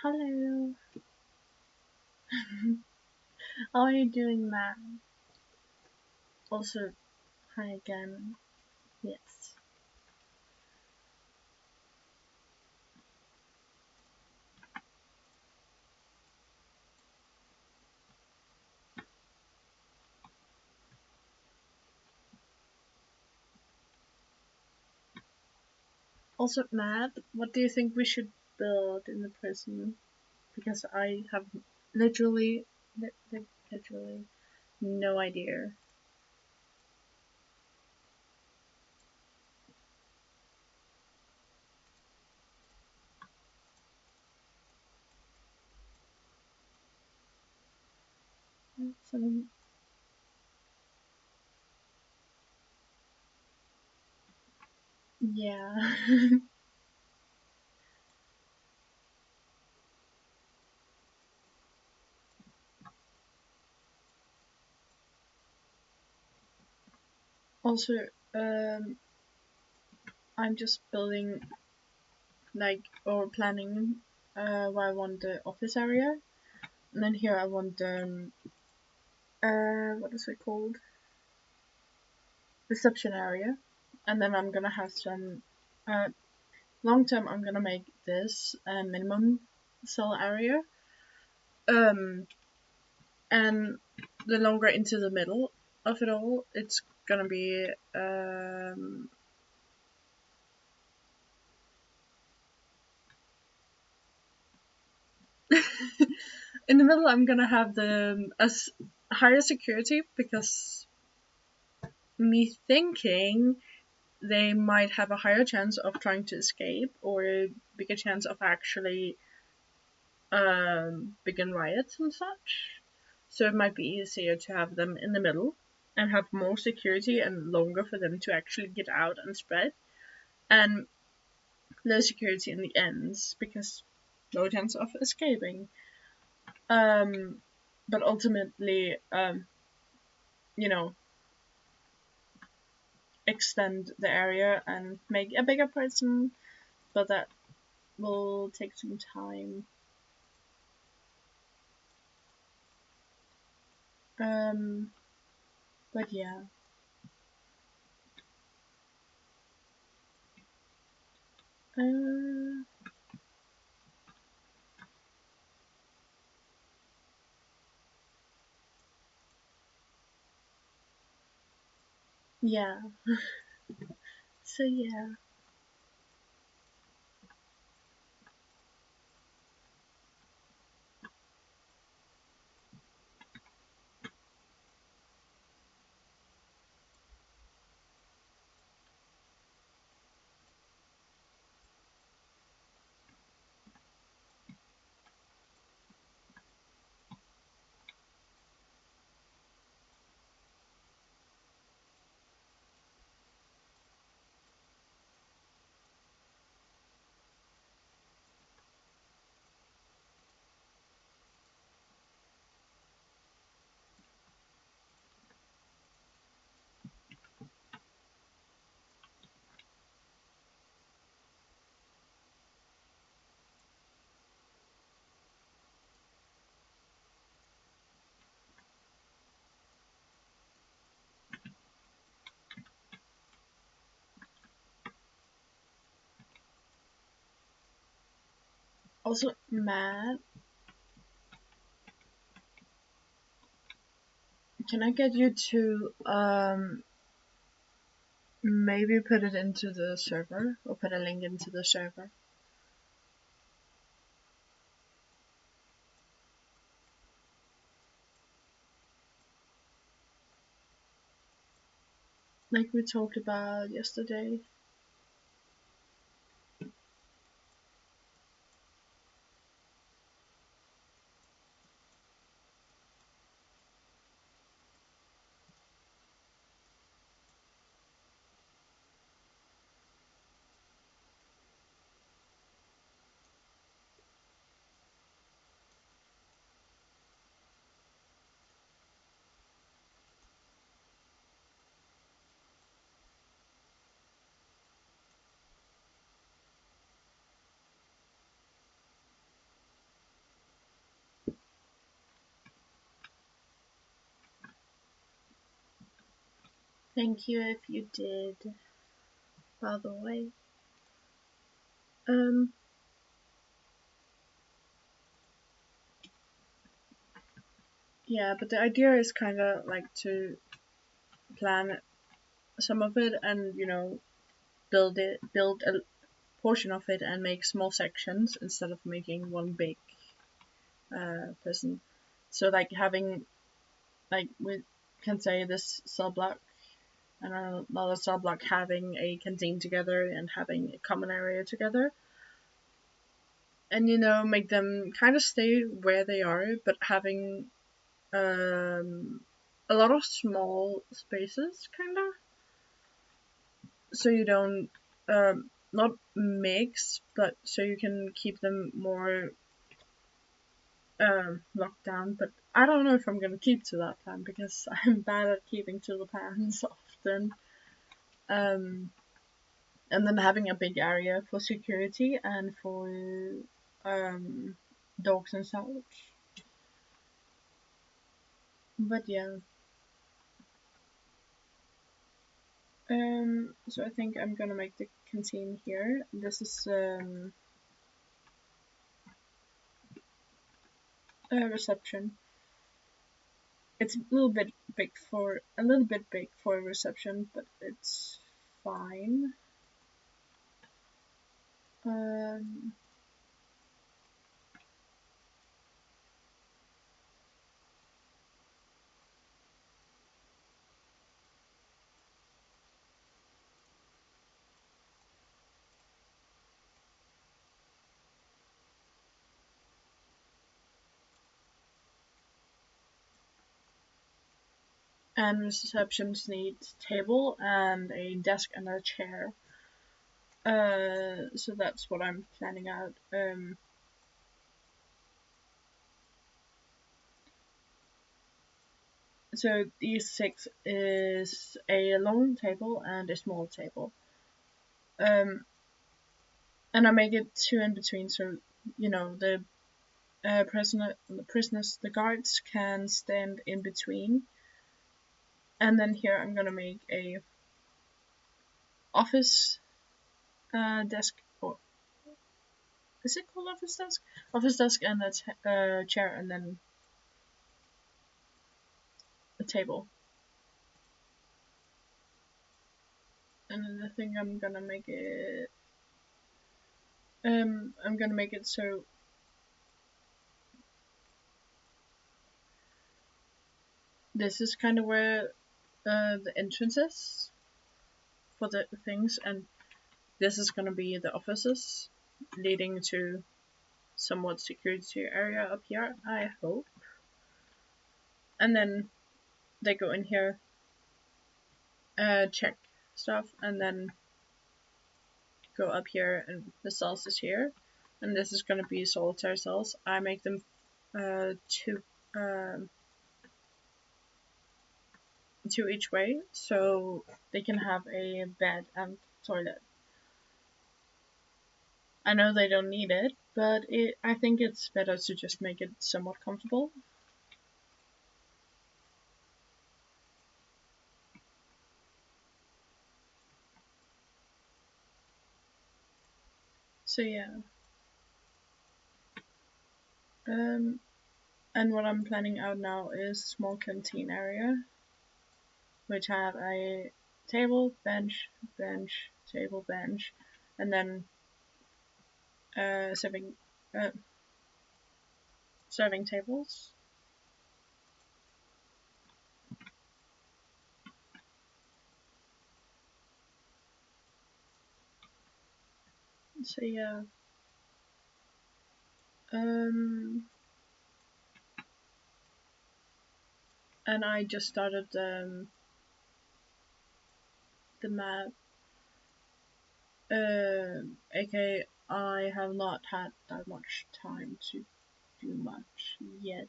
Hello. How are you doing, Matt? Also, hi again. Yes. Also, Matt, what do you think we should build in the prison? Because I have literally, literally no idea. So, yeah. Also, um, I'm just building, or planning, where I want the office area. And then here I want, what is it called? Reception area. And then I'm gonna have some, long term I'm gonna make this a minimum cell area. Um, and the longer into the middle of it all, it's gonna be, in the middle I'm gonna have the as higher security, because me thinking they might have a higher chance of trying to escape, or a bigger chance of actually begin riots and such. So it might be easier to have them in the middle and have more security and longer for them to actually get out and spread, and low security in the ends because low chance of escaping. Um, but ultimately, you know, extend the area and make a bigger prison, but that will take some time. Um, but yeah. Uh, yeah. So yeah. Also, Matt, can I get you to maybe put it into the server, or put a link into the server? Like we talked about yesterday. Thank you if you did, by the way. Yeah, but the idea is kind of like to plan some of it and, you know, build a portion of it and make small sections instead of making one big prison. So like having, like we can say this cell block and another cell block having a canteen together and having a common area together, and you know, make them kind of stay where they are but having a lot of small spaces, kind of, so you don't not mix, but so you can keep them more locked down. But I don't know if I'm gonna keep to that plan because I'm bad at keeping to the plans often. And then having a big area for security and for dogs and such. But yeah. So I think I'm gonna make the canteen here. This is a reception. It's a little bit big for a reception, but it's fine. Um, and receptions need table and a desk and a chair. So that's what I'm planning out. So these 6 is a long table and a small table. And I make it 2 in between, so you know the prisoners, the guards can stand in between. And then here I'm gonna make a office desk, or is it called office desk? Office desk and a chair and then a table. And then I think I'm gonna make it so this is kind of where the entrance is for the things, and this is gonna be the offices leading to somewhat security area up here, I hope. And then they go in here, check stuff, and then go up here, and the cells is here. And this is gonna be solitary cells. I make them two each way, so they can have a bed and toilet. I know they don't need it, but I think it's better to just make it somewhat comfortable. So yeah. And what I'm planning out now is small canteen area, which have a table, bench, table, bench, and then serving serving tables. So yeah. And I just started the map. AK, I have not had that much time to do much yet.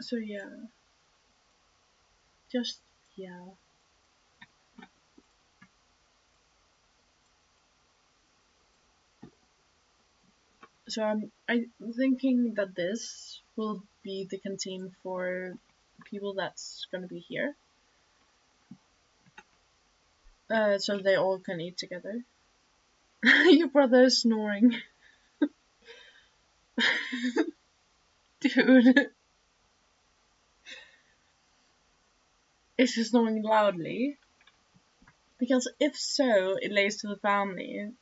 So yeah. Just yeah. So I'm thinking that this will be the canteen for people that's gonna be here. So they all can eat together. Your brother is snoring. Dude. Is he snoring loudly? Because if so, it lays to the family.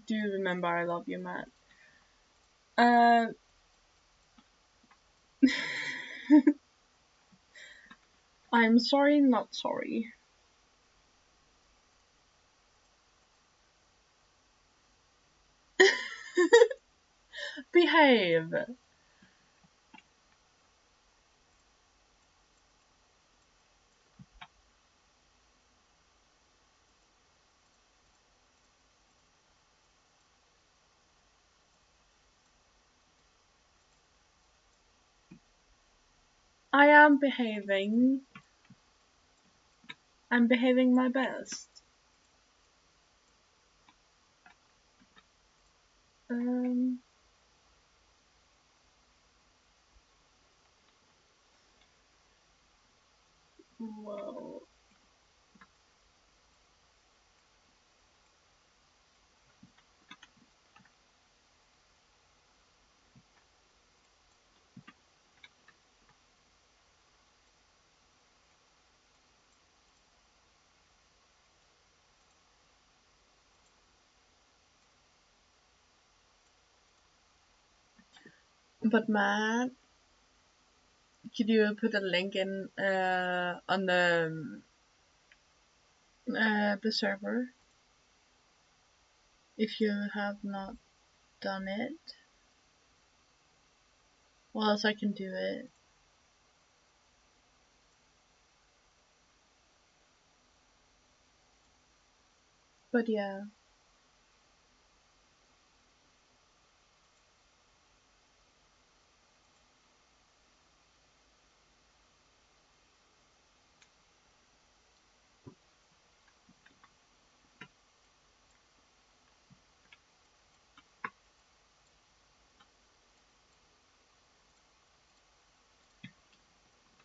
Do remember I love you, Matt. I'm sorry, not sorry. Behave. I am behaving. I'm behaving my best. Whoa. But Matt, could you put a link in on the server if you have not done it? Well, else I can do it. But yeah.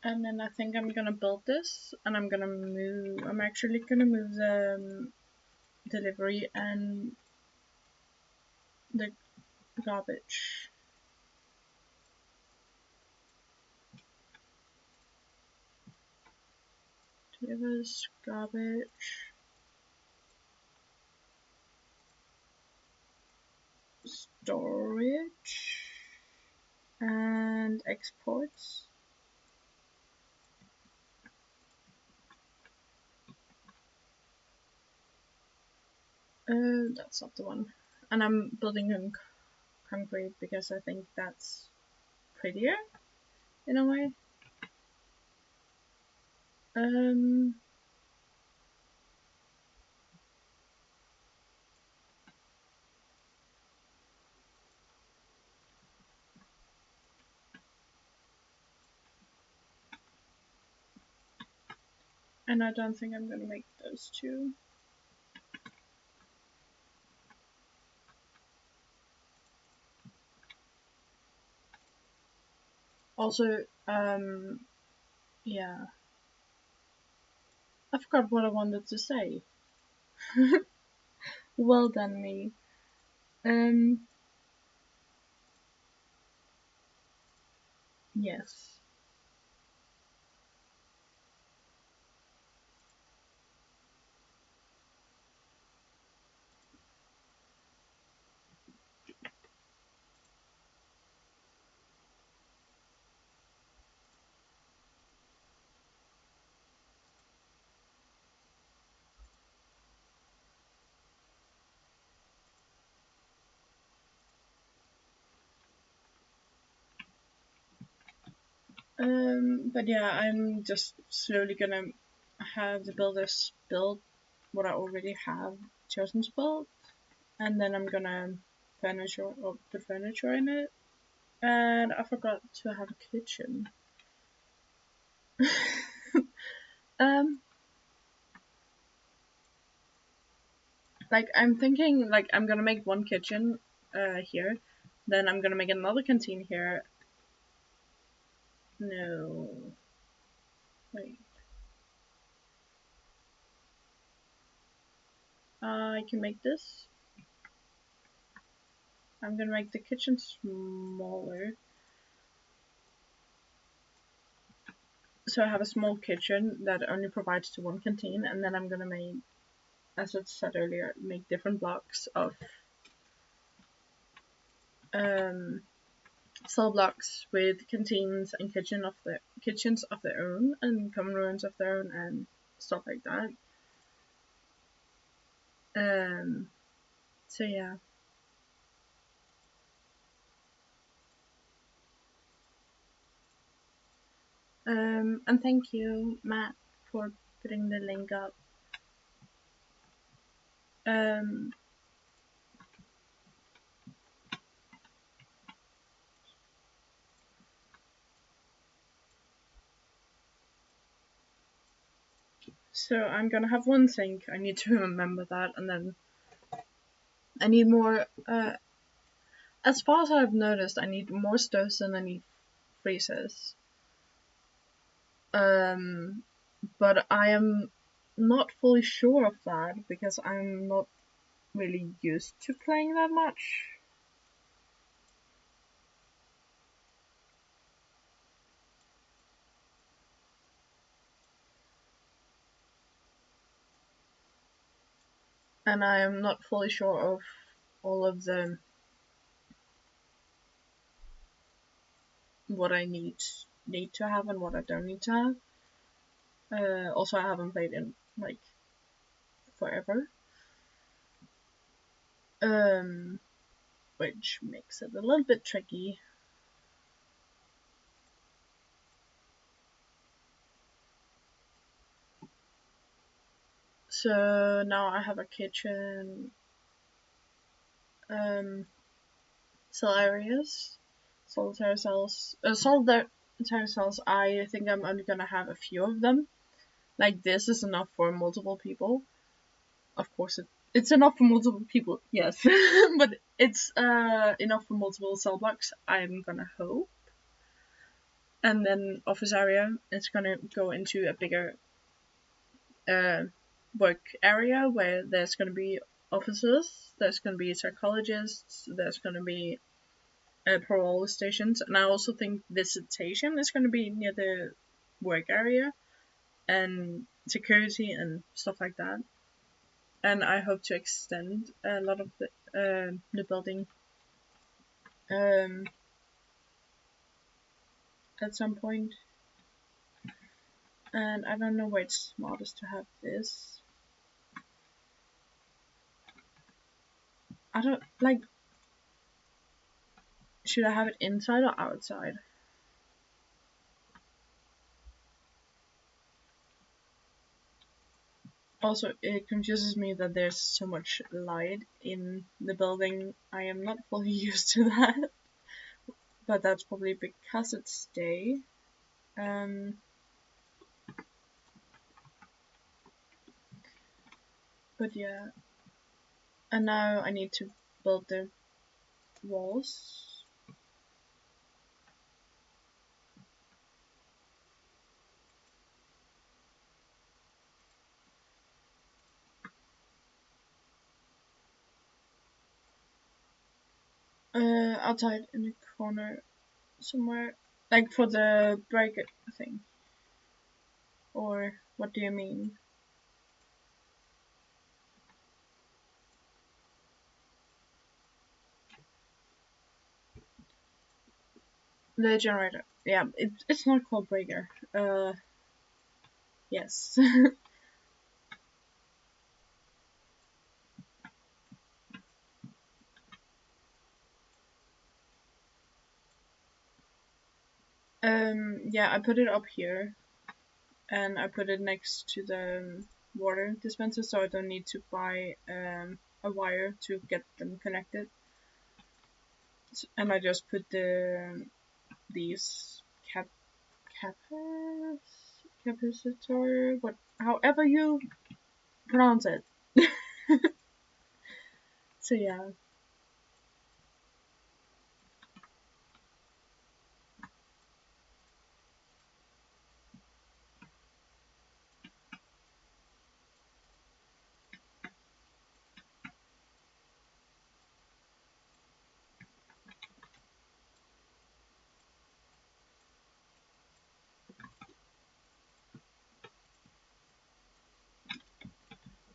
And then I think I'm gonna build this, and I'm actually gonna move the delivery and the garbage. Delivers garbage. Storage. And exports. That's not the one. And I'm building in concrete because I think that's prettier in a way. And I don't think I'm gonna make those two. Also, yeah. I forgot what I wanted to say. Well done, me. Yes. But yeah, I'm just slowly gonna have the builders build what I already have chosen to build, and then I'm gonna put furniture in it. And I forgot to have a kitchen. um, like I'm thinking like I'm gonna make one kitchen here, then I'm gonna make another canteen here. No, wait. I can make this. I'm gonna make the kitchen smaller. So I have a small kitchen that only provides to one canteen, and then I'm gonna make, as I said earlier, make different blocks of cell blocks with canteens and kitchens of their own and common rooms of their own and stuff like that. So yeah. And thank you, Matt, for putting the link up. So I'm gonna have one sink. I need to remember that, and then I need more. As far as I've noticed, I need more stoves than I need freezers. But I am not fully sure of that because I'm not really used to playing that much. And I am not fully sure of all of the what I need to have and what I don't need to have. Also, I haven't played in like forever, which makes it a little bit tricky. So now I have a kitchen, cell areas, solitary cells. Solitary cells. I think I'm only gonna have a few of them. Like this is enough for multiple people. Of course, it's enough for multiple people. Yes, but it's enough for multiple cell blocks. I'm gonna hope. And then office area. It's gonna go into a bigger work area where there's gonna be officers. There's gonna be psychologists. There's gonna be parole stations, and I also think visitation is going to be near the work area and security and stuff like that. And I hope to extend a lot of the building at some point. And I don't know where it's smartest to have this. I don't like. Should I have it inside or outside? Also, it confuses me that there's so much light in the building. I am not fully used to that, but that's probably because it's day. But yeah, and now I need to build the walls. Outside in the corner somewhere, like for the break thing. Or what do you mean? The generator. Yeah, it's not called breaker. Yes. Yeah, I put it up here, and I put it next to the water dispenser, so I don't need to buy a wire to get them connected. And I just put these capacitor, however you pronounce it. So yeah.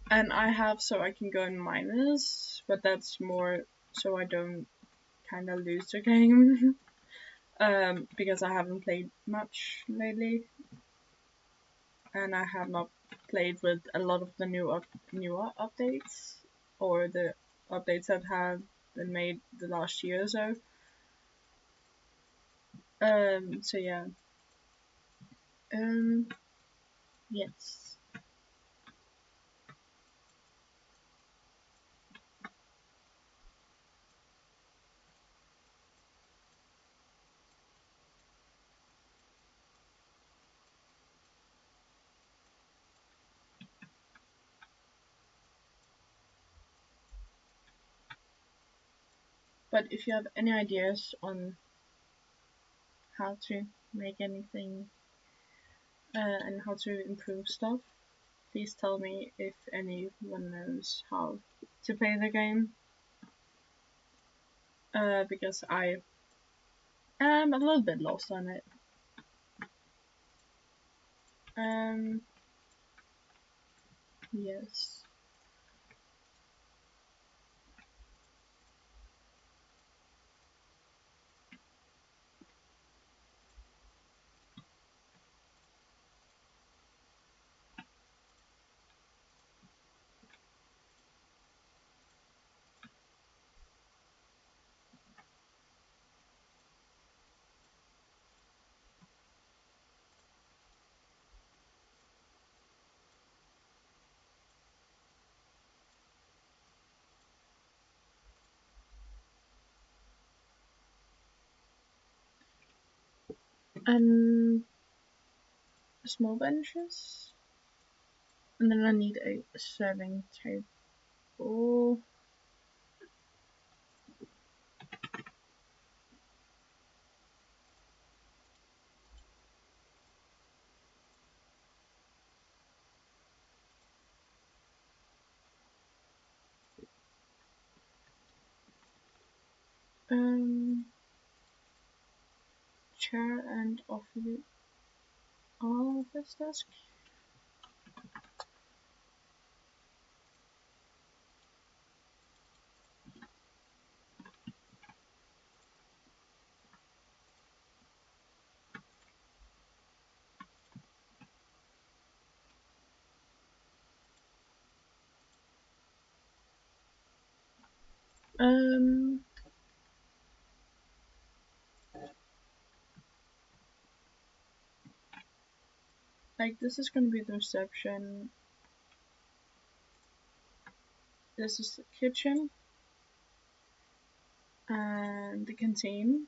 And I have so I can go in minus, but that's more so I don't kind of lose the game. Because I haven't played much lately, and I have not played with a lot of the newer updates or the updates that have been made the last year or so. So yeah. Um, yes. But if you have any ideas on how to make anything and how to improve stuff, please tell me if anyone knows how to play the game. Because I am a little bit lost on it. Um, yes. And small benches. And then I need a serving table. Um, chair and office desk. Um, like this is gonna be the reception. This is the kitchen and the canteen.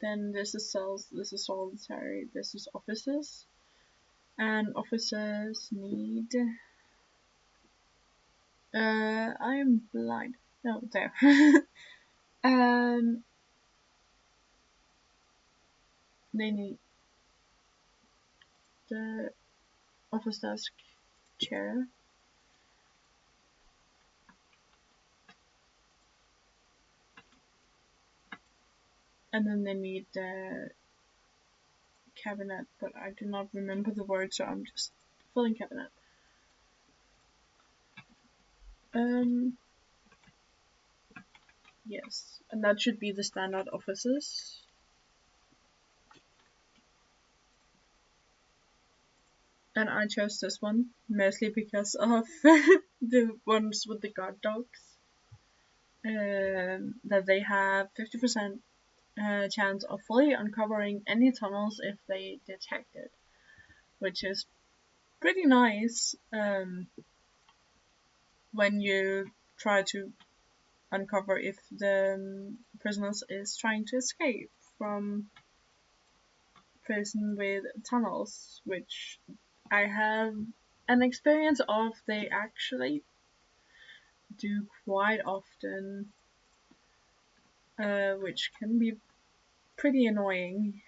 Then this is cells. This is solitary. This is offices. And offices need. I am blind. No, there. um, they need the office desk chair. And then they need the cabinet, but I do not remember the word, so I'm just filling cabinet. Um, yes, and that should be the standard offices. And I chose this one mostly because of the ones with the guard dogs. That they have 50% chance of fully uncovering any tunnels if they detect it, which is pretty nice when you try to uncover if the prisoners is trying to escape from prison with tunnels, which I have an experience of. They actually do quite often, which can be pretty annoying.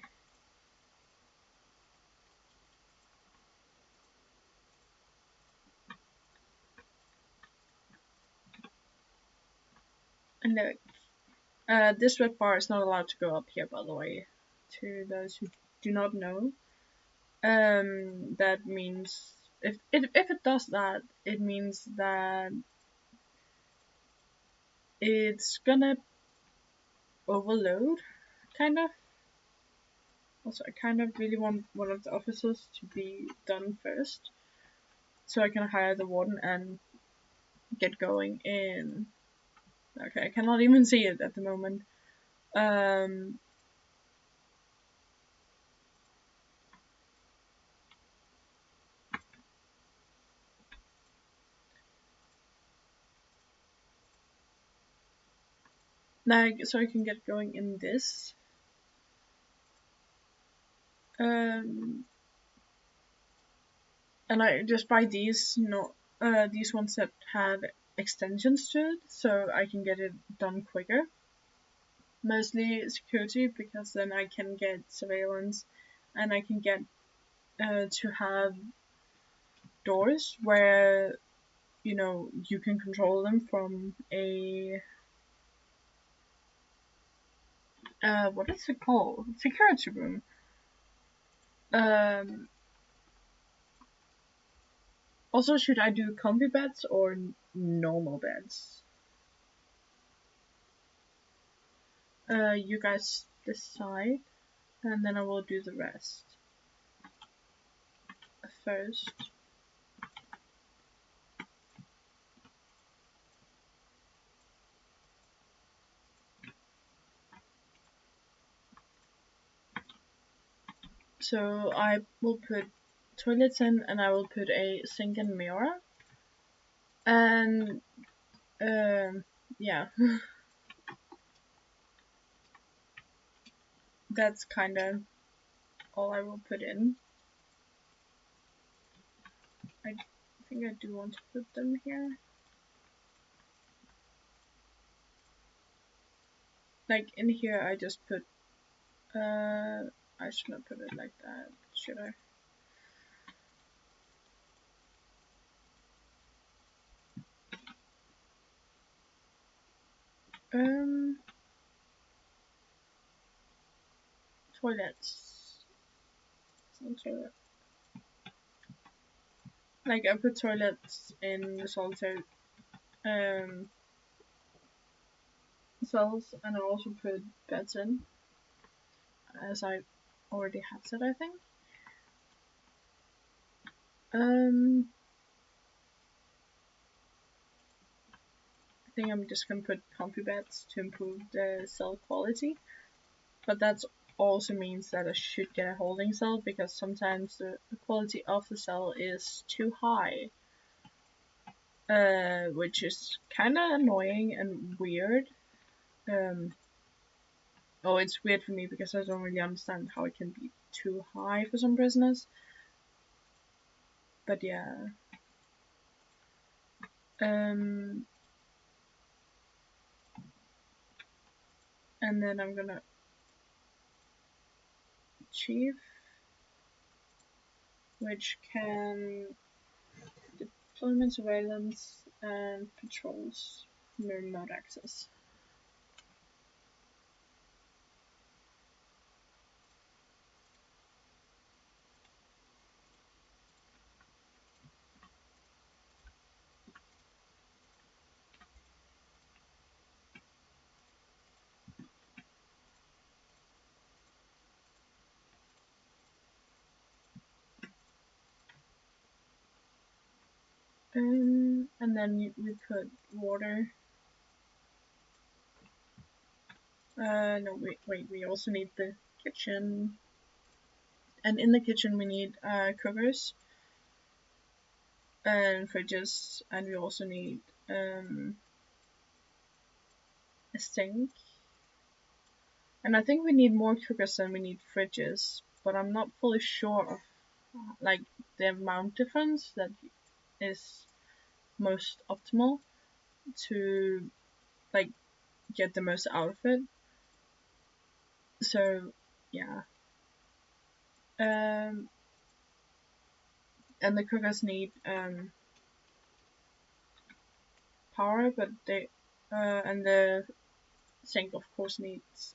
And look, this red bar is not allowed to go up here, by the way, to those who do not know. That means if it does that, it means that it's gonna overload, kind of. Also, I kind of really want one of the officers to be done first, so I can hire the warden and get going in. Okay, I cannot even see it at the moment. Like, so I can get going in this. And I just buy these, these ones that have extensions to it, so I can get it done quicker. Mostly security, because then I can get surveillance, and I can get to have doors where you can control them from a what is it called? Security room. Also, should I do comfy beds or normal beds? You guys decide, and then I will do the rest first. So I will put toilets in, and I will put a sink and mirror. And yeah, that's kind of all I will put in. I think I do want to put them here. Like in here, I just put. I should not put it like that, should I? Toilets. Toilet. Like I put toilets in the solitary cells, and I also put beds in, as I already have said, I think. I think I'm just gonna put comfy beds to improve the cell quality, but that also means that I should get a holding cell, because sometimes the quality of the cell is too high, which is kind of annoying and weird. Oh, it's weird for me because I don't really understand how it can be too high for some prisoners. But yeah. And then I'm gonna chief, which can deployment, surveillance, and patrols, remote access. And then we put water. No, wait, we also need the kitchen. And in the kitchen we need cookers and fridges, and we also need a sink. And I think we need more cookers than we need fridges, but I'm not fully sure of like the amount difference that is most optimal. to like get the most out of it. So yeah. And the cookers need power, but they and the sink of course needs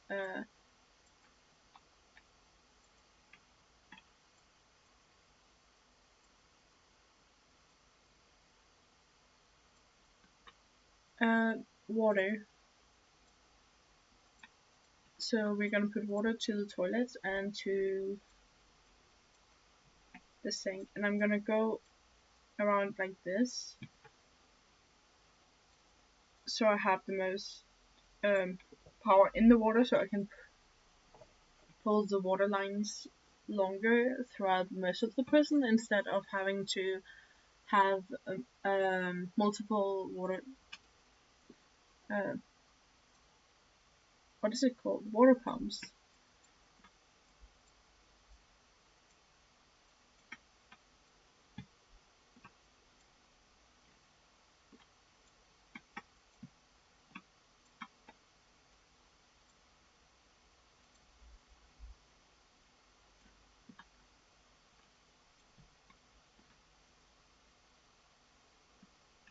water. So we're gonna put water to the toilets and to the sink, and I'm gonna go around like this, so I have the most power in the water, so I can pull the water lines longer throughout most of the prison instead of having to have multiple water uh, what is it called, water pumps.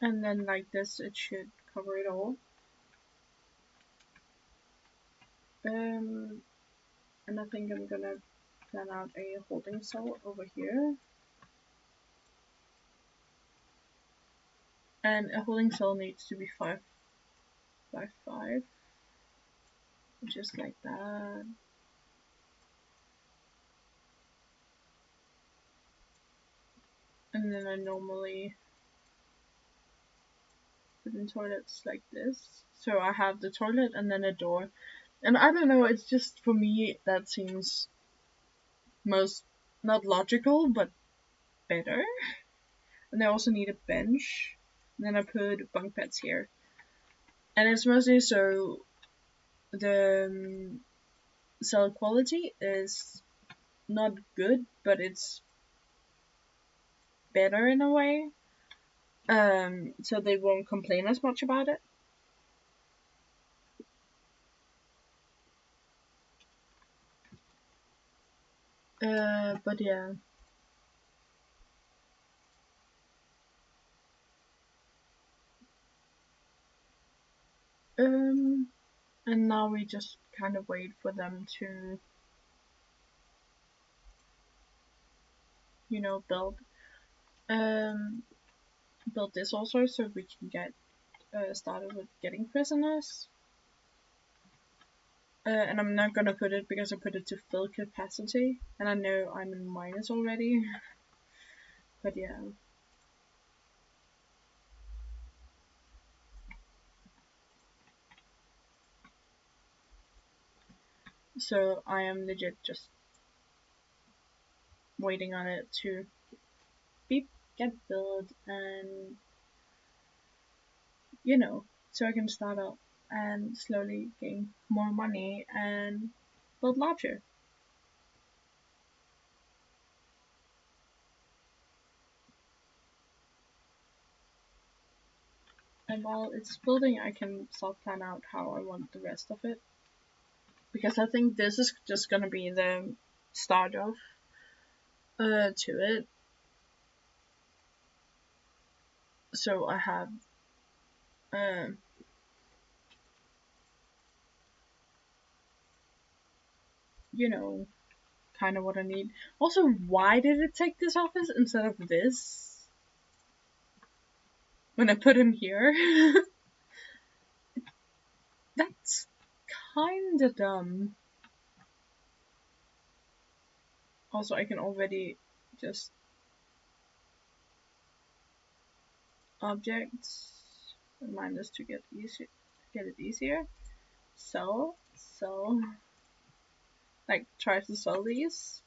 And then like this it should cover it all. And I think I'm gonna plan out a holding cell over here. And a holding cell needs to be 5 by 5. Just like that. And then I normally put in toilets like this. So I have the toilet and then a door. And I don't know, it's just for me that seems most not logical but better. And I also need a bench. And then I put bunk beds here. And it's mostly so the cell quality is not good, but it's better in a way. So they won't complain as much about it. But yeah. And now we just kind of wait for them to, um, build this also, so we can get started with getting prisoners. And I'm not gonna put it because I put it to full capacity, and I know I'm in minus already. But yeah. So I am legit just waiting on it to get built, and so I can start up and slowly gain more money and build larger. And while it's building, I can start plan out how I want the rest of it. Because I think this is just gonna be the start of to it. So I have uh, kind of what I need. Also, why did it take this office instead of this? When I put him here? That's kinda dumb. Also, I can already just objects remind us to get it easier. Sell, like try to sell these.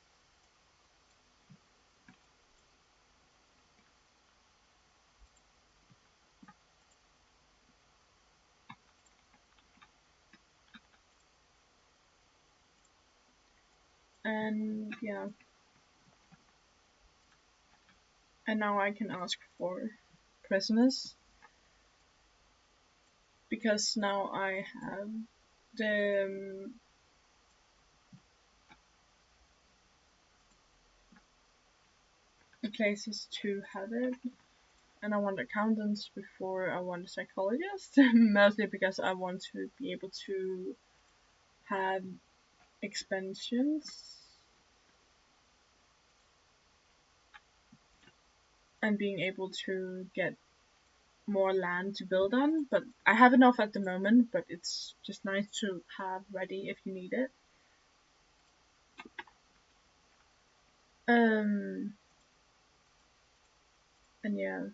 And yeah. And now I can ask for prisoners. because now I have the places to have it. And I want accountants before I want a psychologist, mostly because I want to be able to have expansions and being able to get more land to build on. But I have enough at the moment, but it's just nice to have ready if you need it. And yeah.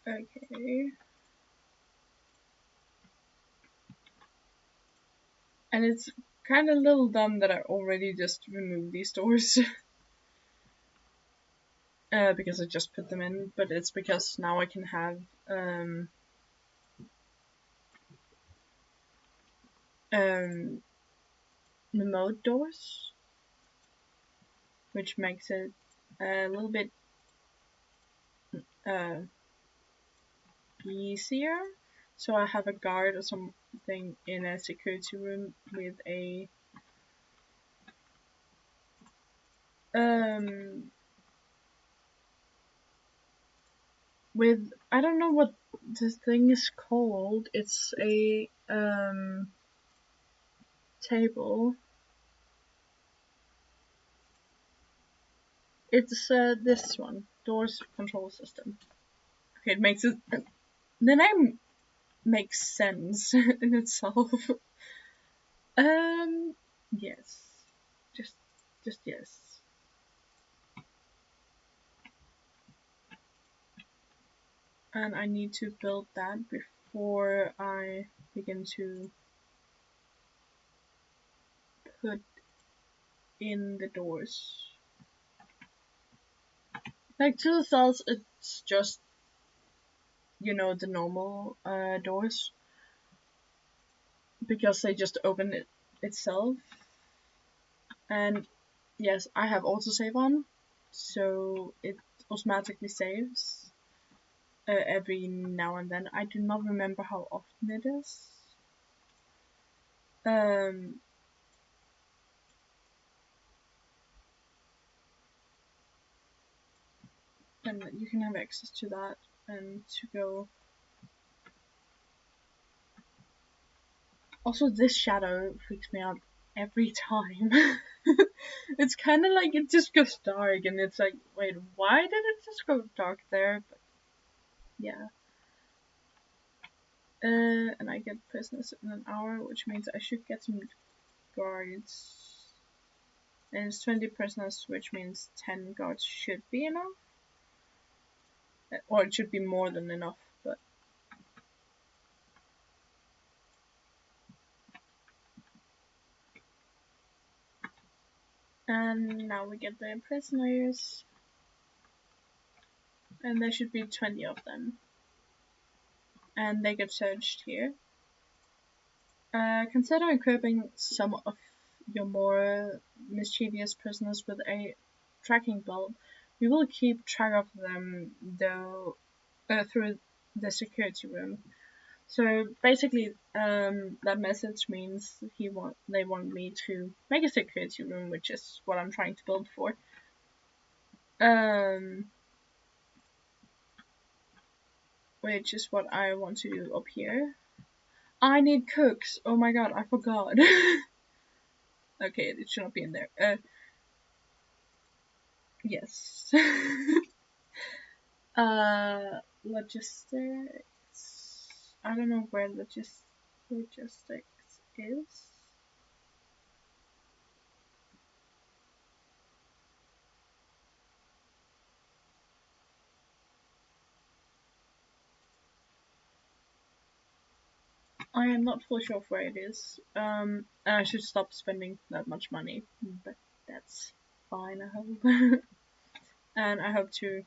Okay. And it's kind of a little dumb that I already just removed these doors. Because I just put them in, but it's because now I can have remote doors, which makes it a little bit easier. So I have a guard or something in a security room with a with I don't know what this thing is called. It's a table. It's this one, doors control system. Okay, it makes it. The name makes sense in itself. Yes, just yes. And I need to build that before I begin to put in the doors. Like to the cells, it's just the normal doors because they just open it itself. And yes, I have autosave on, so it automatically saves every now and then. I do not remember how often it is. And you can have access to that and to go. Also, this shadow freaks me out every time. It's kind of like it just goes dark, and it's like, wait, why did it just go dark there? But yeah. And I get prisoners in an hour, which means I should get some guards. And it's 20 prisoners, which means 10 guards should be enough. Or it should be more than enough, but. And now we get the prisoners. And there should be 20 of them. And they get searched here. Consider equipping some of your more mischievous prisoners with a tracking belt. We will keep track of them though through the security room. So basically, that message means they want me to make a security room, which is what I'm trying to build for. Which is what I want to do up here. I need cooks. Oh my god, I forgot. Okay, it should not be in there. Yes. Logistics. I don't know where logistics is. I am not fully sure of where it is. And I should stop spending that much money, but that's fine, I hope. And I hope to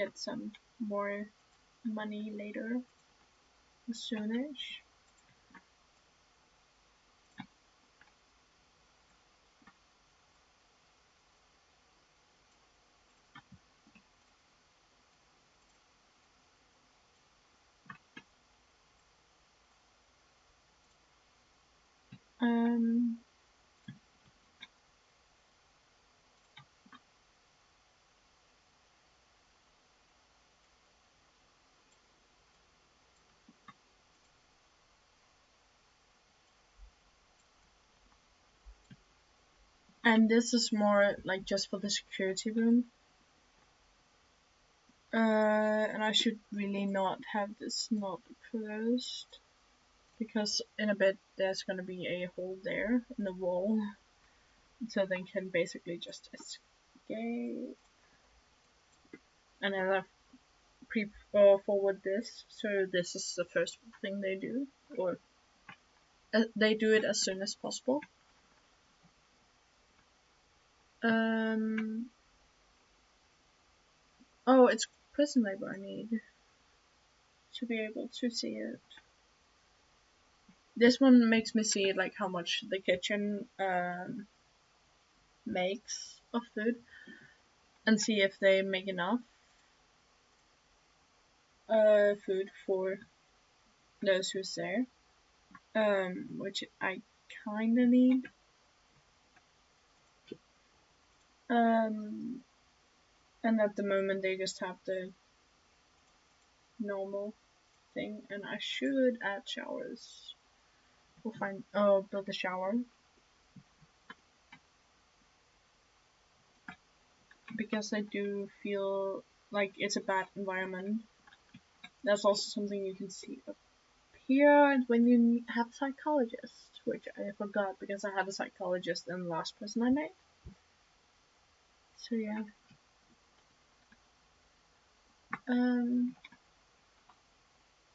get some more money later, soonish. And this is more like just for the security room. And I should really not have this not closed, because in a bit there's gonna be a hole there in the wall, so they can basically just escape. And then I forward this, so this is the first thing they do, or they do it as soon as possible. Oh, it's prison labor I need to be able to see it. This one makes me see like how much the kitchen makes of food, and see if they make enough food for those who's there, which I kinda need. And at the moment they just have the normal thing, and I should add showers. We'll build a shower, because I do feel like it's a bad environment. That's also something you can see up here when you have a psychologist, which I forgot because I had a psychologist in the last person I made. So yeah.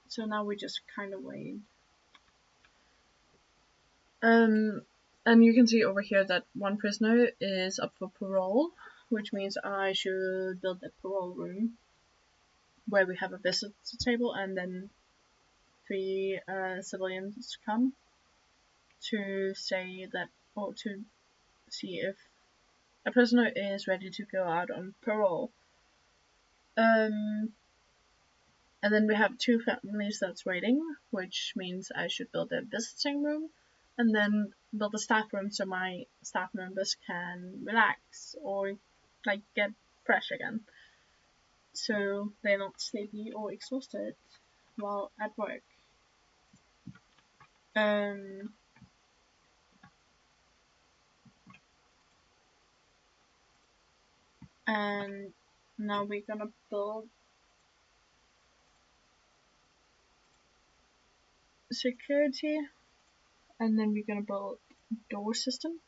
So now we just kind of wait. And you can see over here that one prisoner is up for parole, which means I should build a parole room where we have a visitor table, and then 3 civilians come to say that, or to see if a prisoner is ready to go out on parole. And then we have 2 families that's waiting, which means I should build a visiting room, and then build a staff room so my staff members can relax or like get fresh again, so they're not sleepy or exhausted while at work. And now we're gonna build security, and then we're gonna build door system.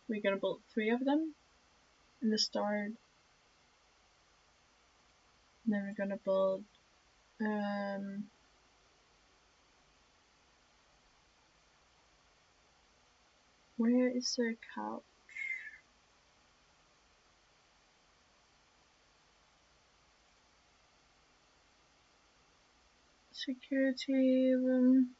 We're gonna build 3 of them in the start. And then we're gonna build where is the couch? Security room.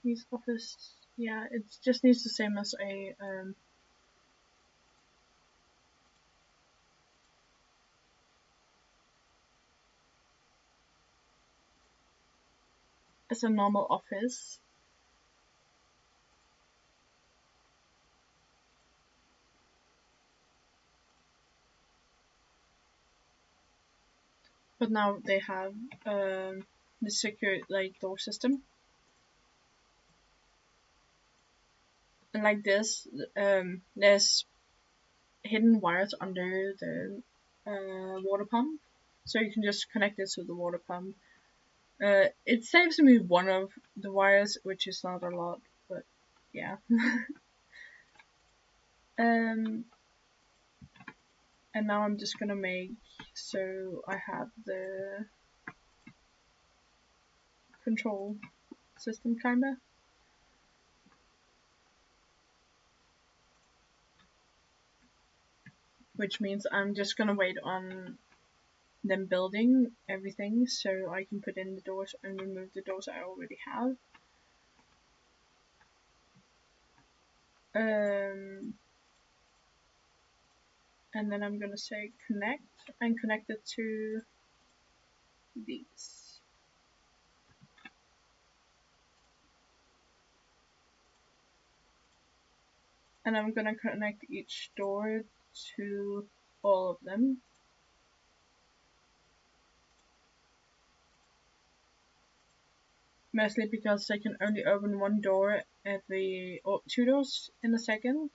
Needs office. Yeah, it just needs the same as a normal office. But now they have the secure like door system. And like this, there's hidden wires under the water pump, so you can just connect it to the water pump. It saves me one of the wires, which is not a lot, but yeah. And now I'm just gonna make so I have the control system kinda. which means I'm just gonna wait on them building everything so I can put in the doors and remove the doors I already have. And then I'm gonna say connect and connect it to these. And I'm gonna connect each door to all of them. Mostly because I can only open one door or 2 doors in a second.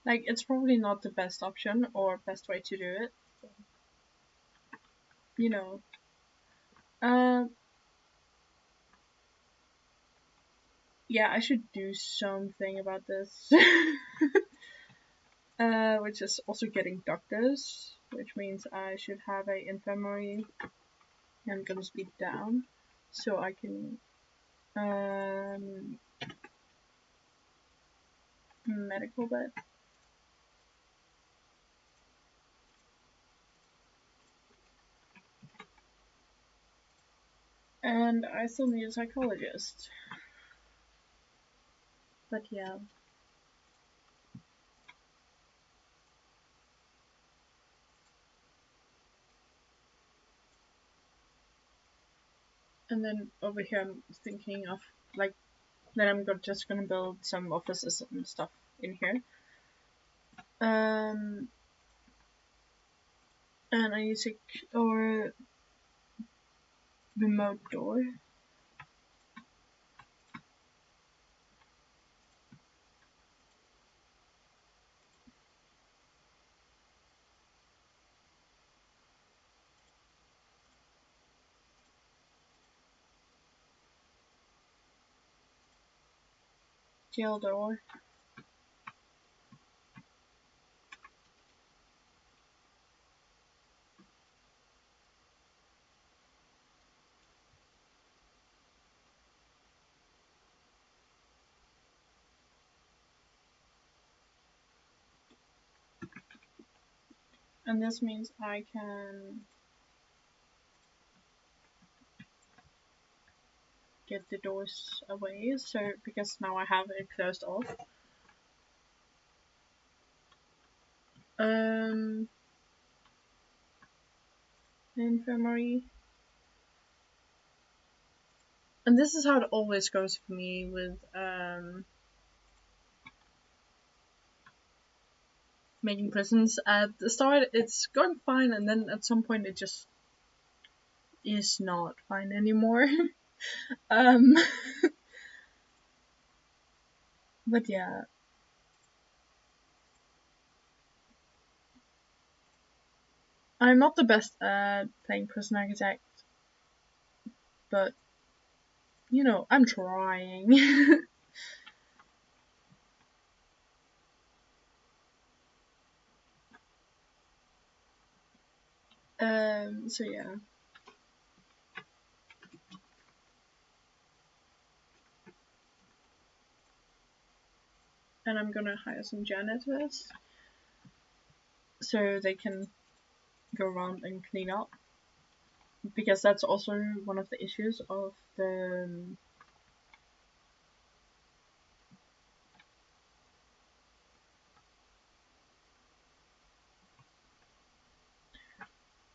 Like, it's probably not the best option or best way to do it. You know. Yeah, I should do something about this. Which is also getting doctors, which means I should have a infirmary. I'm gonna speed down so I can medical bed. And I still need a psychologist. But yeah. And then over here I'm thinking of like that I'm just gonna build some offices and stuff in here. And I need to or remote door. Jail door. And this means I can get the doors away, so because now I have it closed off. Infirmary. And this is how it always goes for me with making prisons. At the start it's going fine, and then at some point it just is not fine anymore. But yeah. I'm not the best at playing prison architect, but you know, I'm trying. So yeah. And I'm gonna hire some janitors so they can go around and clean up, because that's also one of the issues of the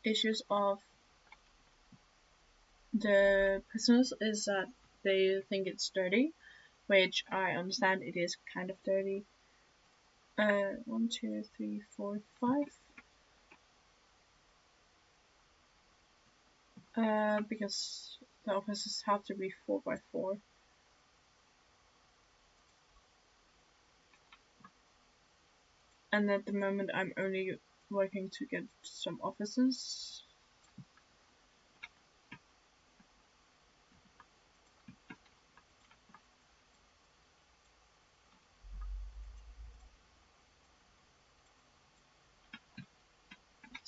issues of the prisoners is that they think it's dirty, which I understand it is kind of dirty. 1, 2, 3, 4, 5. Because the offices have to be 4x4. And at the moment I'm only working to get some offices.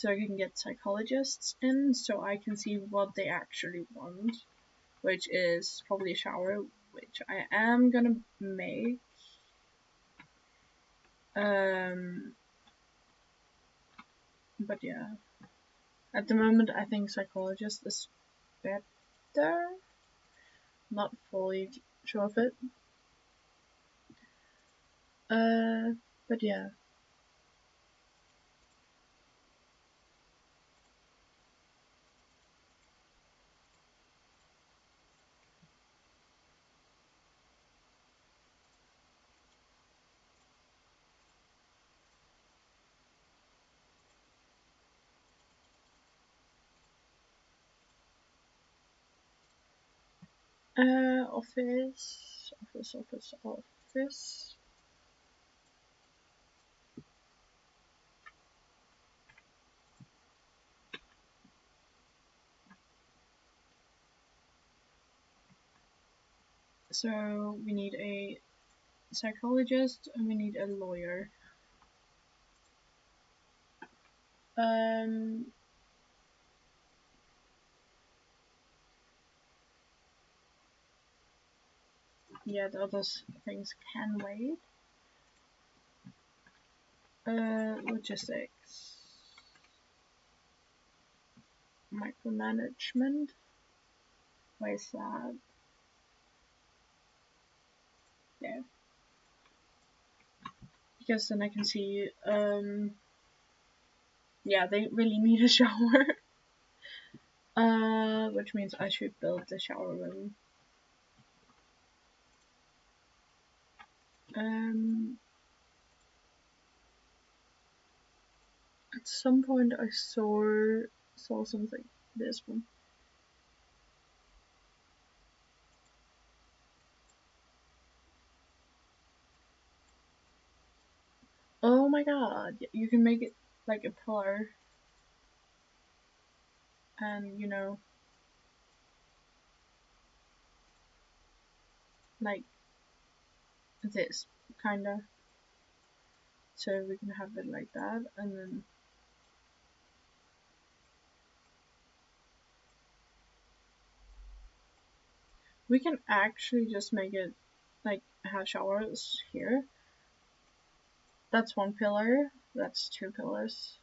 so I can get psychologists in so I can see what they actually want, which is probably a shower, which I am gonna make. But yeah, at the moment I think psychologist is better. Not fully sure of it. But yeah. Office. So we need a psychologist and we need a lawyer. Yeah, the other things can wait. Logistics. Micromanagement. Why is that? Yeah. Because then I can see, yeah, they really need a shower. Which means I should build the shower room. At some point I saw something. This one. Oh my god! You can make it like a pillar, and you know, like this kinda. So we can have it like that, and then we can actually just make it like have showers here. That's one pillar. That's two pillars.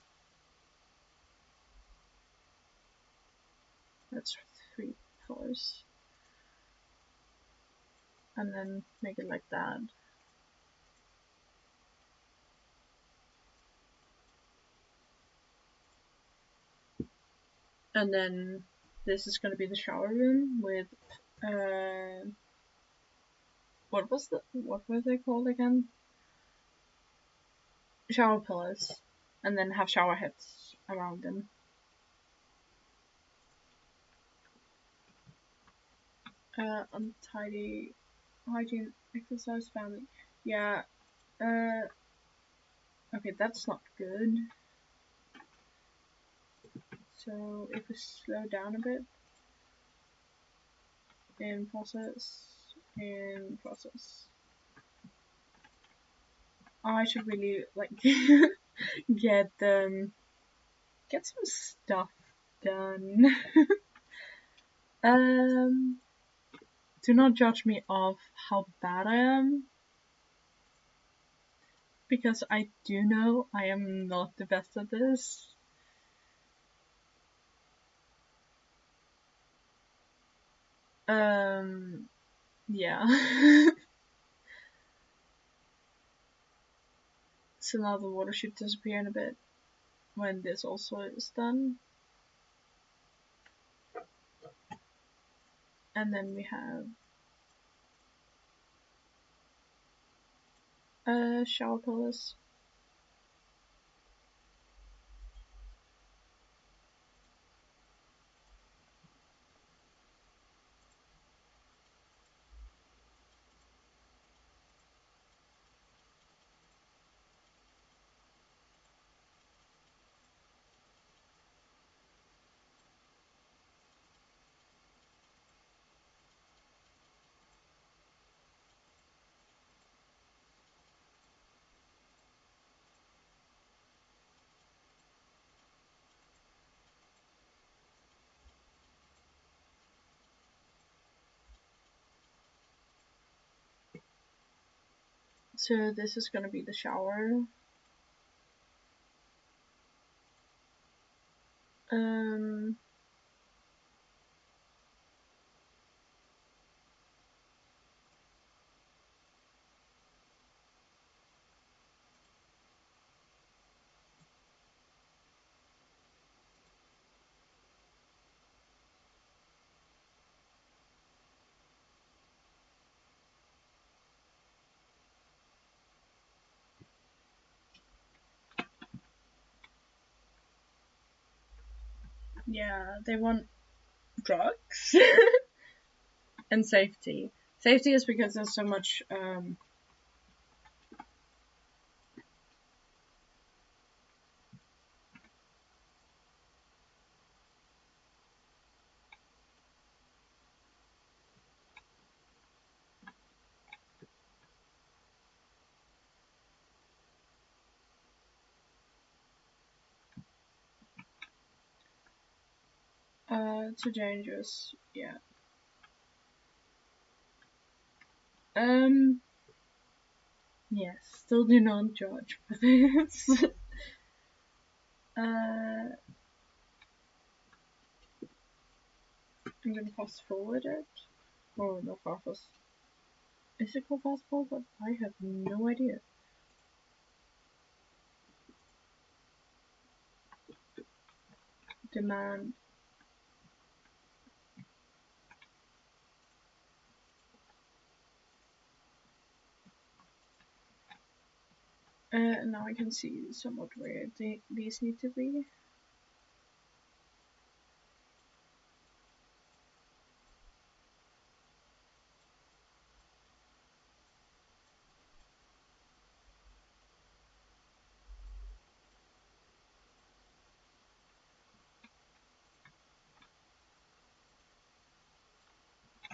That's three pillars. And then make it like that. And then this is gonna be the shower room with what were they called again? Shower pillars. And then have shower heads around them. Untidy hygiene, exercise, family. Yeah. Okay, that's not good. So if we slow down a bit in process, I should really like get some stuff done. Do not judge me of how bad I am, because I do know I am not the best at this. Yeah. So now the water should disappear in a bit when this also is done. And then we have shower pillars. So this is gonna be the shower. Yeah, they want drugs and safety. Safety is because there's so much too dangerous. Yeah. Yes, still do not judge for this. I'm gonna fast forward it. Oh, no, fast. Is it called fast forward? I have no idea. Demand. Now I can see somewhat where these need to be.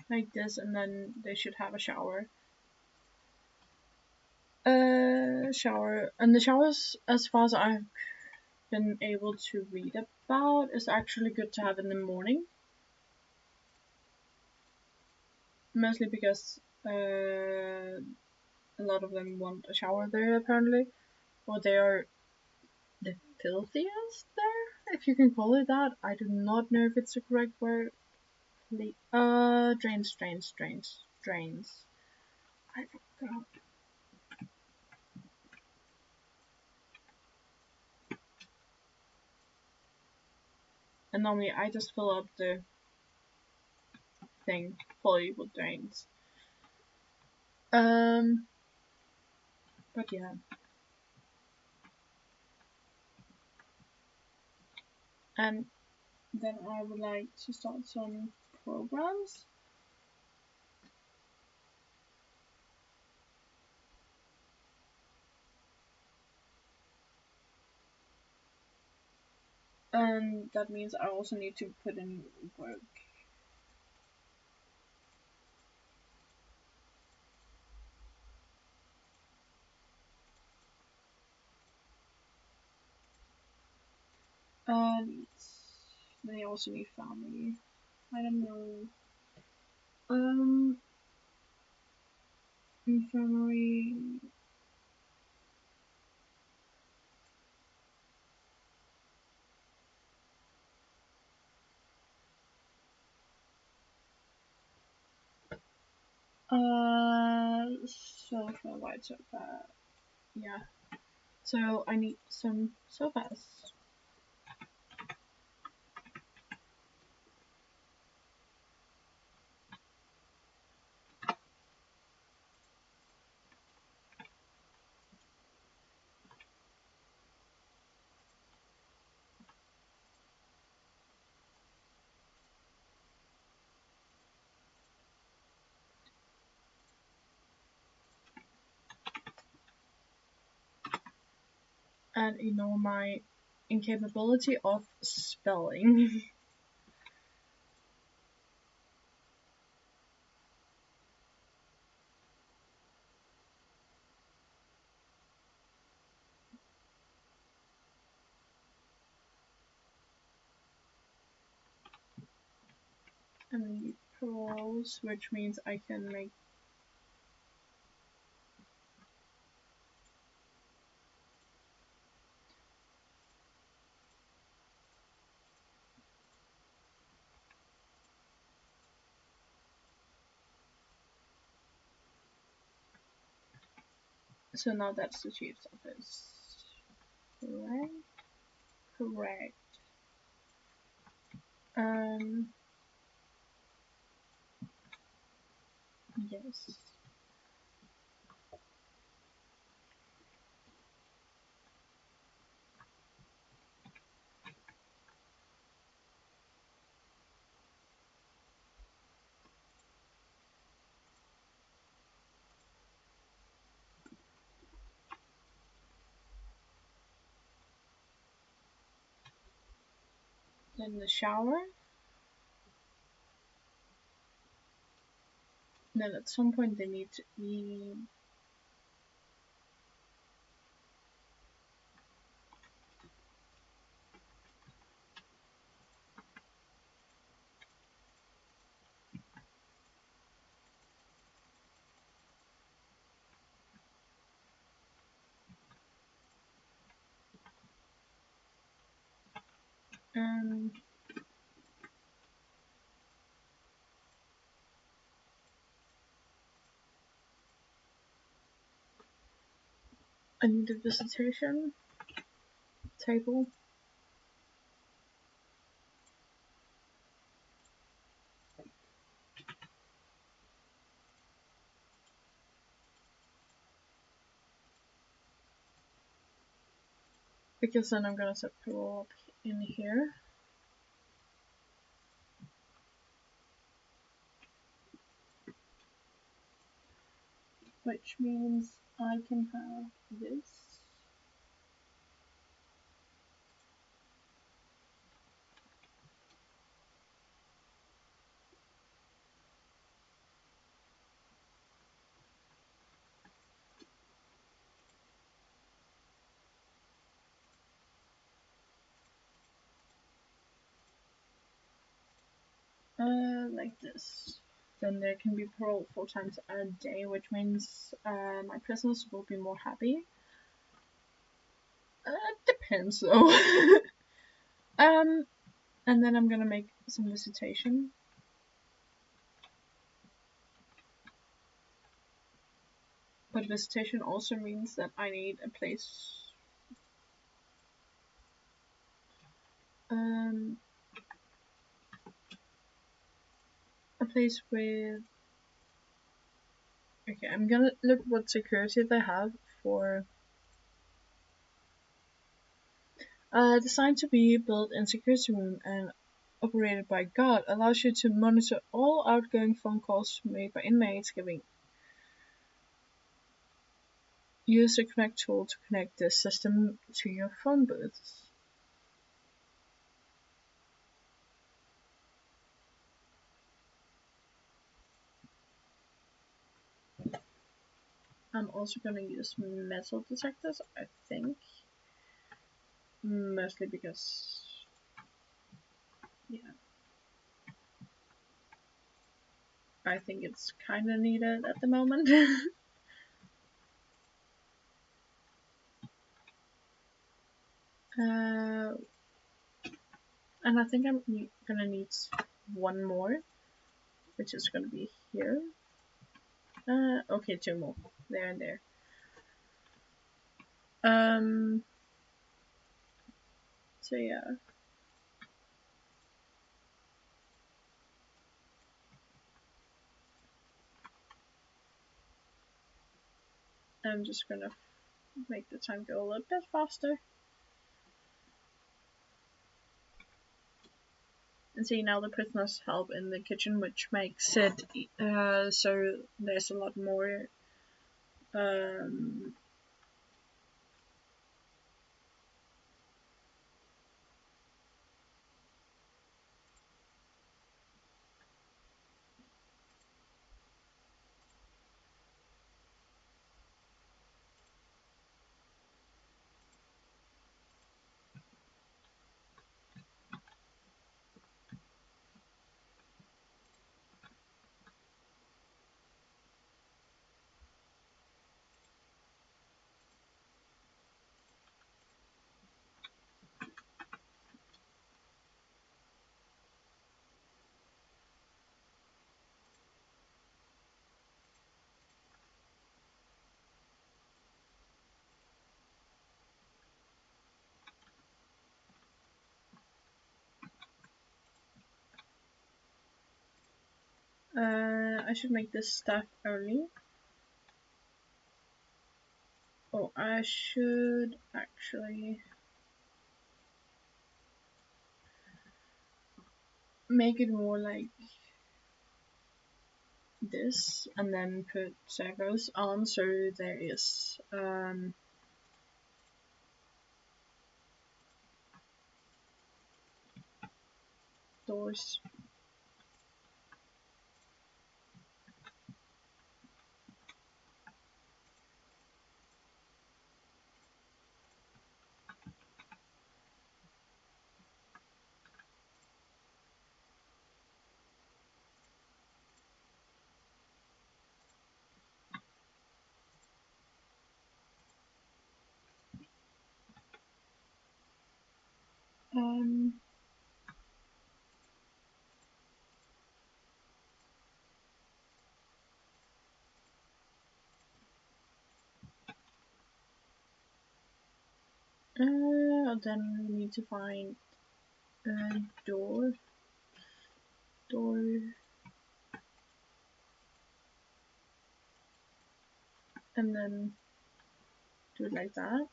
Like this, and then they should have a shower. Shower. And the showers, as far as I've been able to read about, is actually good to have in the morning. Mostly because a lot of them want a shower there, apparently. Or they are the filthiest there, if you can call it that. I do not know if it's the correct word. Drains. I forgot. And normally I just fill up the thing fully with drains. But yeah. And then I would like to start some programs. And that means I also need to put in work. And they also need family. I don't know. Infirmary. Sofa, white sofa. Yeah. So I need some sofas. And ignore my incapability of spelling. And I need pearls, which means I can make So now that's the chief's office. Right? Correct. Yes. Then the shower. Then at some point they need to eat. I need a visitation table. Because then I'm gonna set parole up in here. Which means I can have this. Like this. Then there can be parole 4 times a day, which means my prisoners will be more happy. Depends though. And then I'm gonna make some visitation. But visitation also means that I need a place. A place with. Okay, I'm gonna look what security they have for. Designed to be built in security room and operated by God, allows you to monitor all outgoing phone calls made by inmates, giving use the Connect tool to connect the system to your phone booths. I'm also gonna use metal detectors, I think. Mostly because, yeah, I think it's kinda needed at the moment. And I think I'm gonna need one more, which is gonna be here. Okay, 2 more. There and there. So yeah. I'm just gonna make the time go a little bit faster. And see, now the prisoners help in the kitchen, which makes it so there's a lot more I should make this staff early. Oh, I should actually make it more like this and then put circles on so there is doors. Um, then we need to find a door, and then do it like that.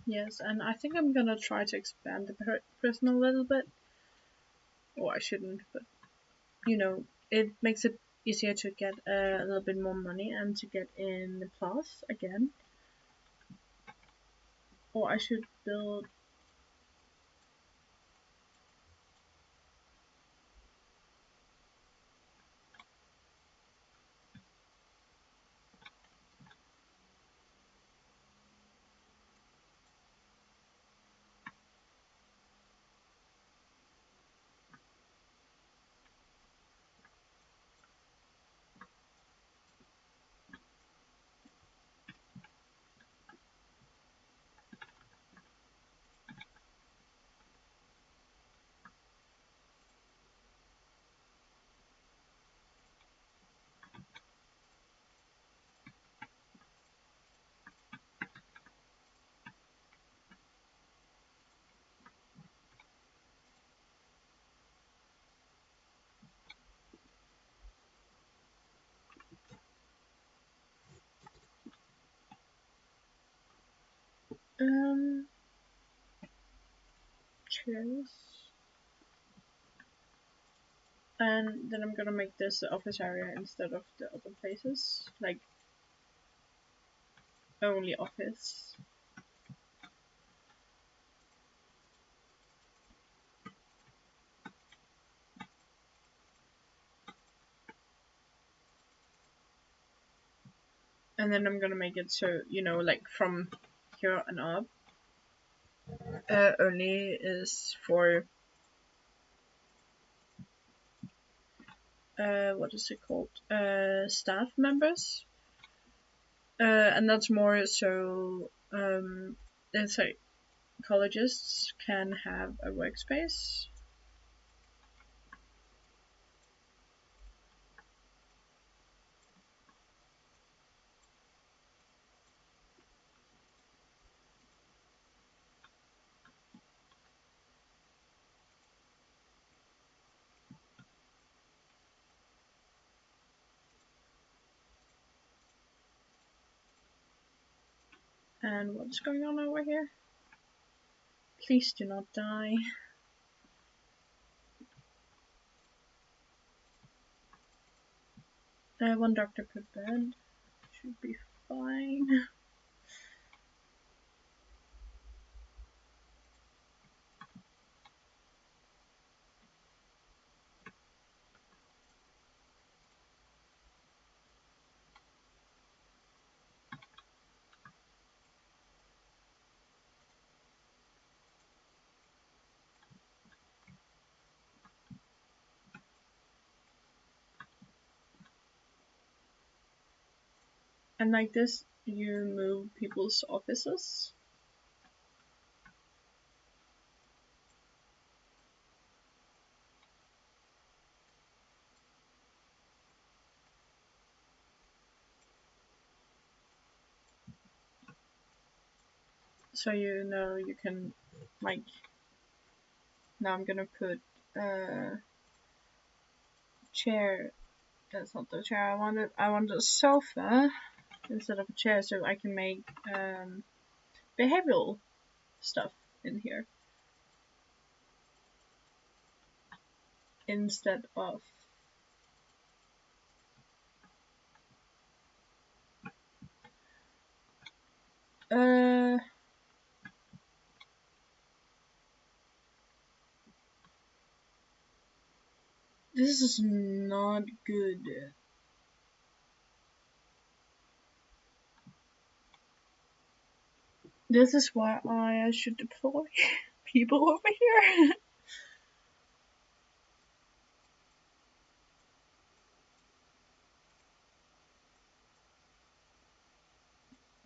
Yes, and I think I'm gonna try to expand the prison a little bit. Or I shouldn't, but you know, it makes it easier to get a little bit more money and to get in the plus again. Or I should build. Um, chairs. And then I'm gonna make this the office area instead of the other places, like only office. And then I'm gonna make it so, you know, like from here and up, only is for, what is it called? Staff members. And that's more so, it's like collegists can have a workspace. And what's going on over here? Please do not die. One doctor per bed. Should be fine. And like this, you move people's offices. So you know you can, like, now I'm gonna put a chair. That's not the chair I wanted. I wanted a sofa instead of a chair, so I can make behavioral stuff in here instead of this is not good. This is why I should deploy people over here.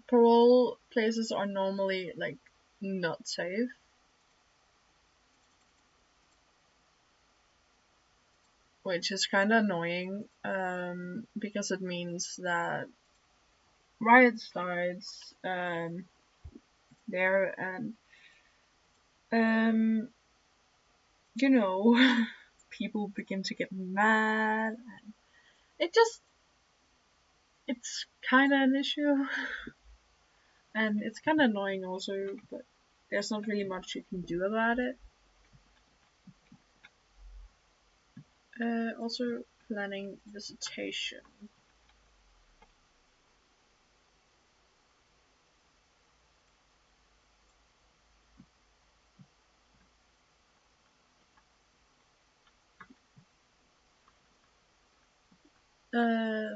Parole places are normally, like, not safe. Which is kind of annoying, because it means that riot starts there, and you know, people begin to get mad, and it's kind of an issue, and it's kind of annoying also, but there's not really much you can do about it. Also planning visitation.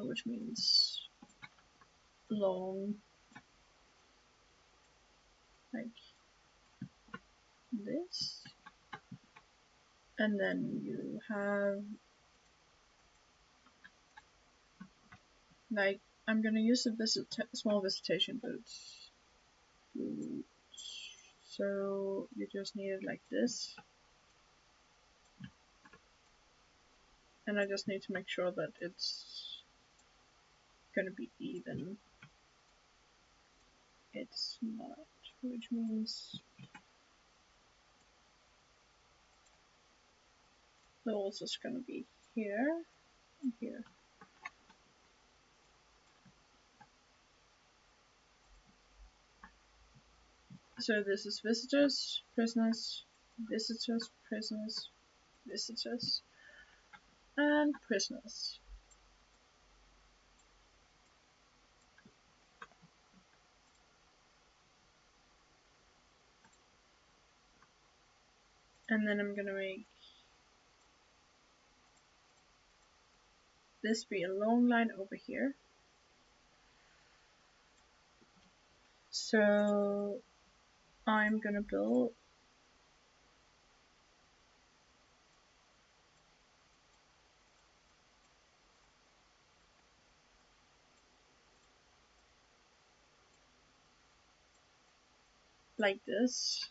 Which means long, like this, and then you have, like, I'm gonna use a small visitation boots. So you just need it like this, and I just need to make sure that it's gonna be even. It's not, which means the walls is gonna be here and here. So this is visitors, prisoners, visitors, prisoners, visitors, and prisoners. And then I'm gonna make this be a long line over here. So I'm gonna build like this.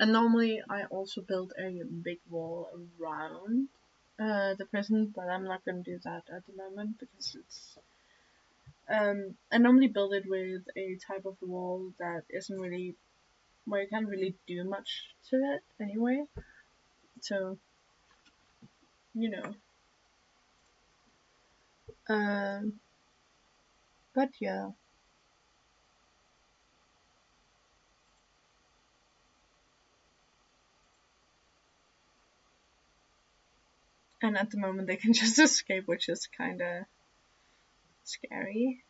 And normally I also build a big wall around the prison, but I'm not going to do that at the moment because it's. I normally build it with a type of wall that isn't really, where you can't really do much to it anyway. So, you know. But yeah. And at the moment they can just escape, which is kind of scary.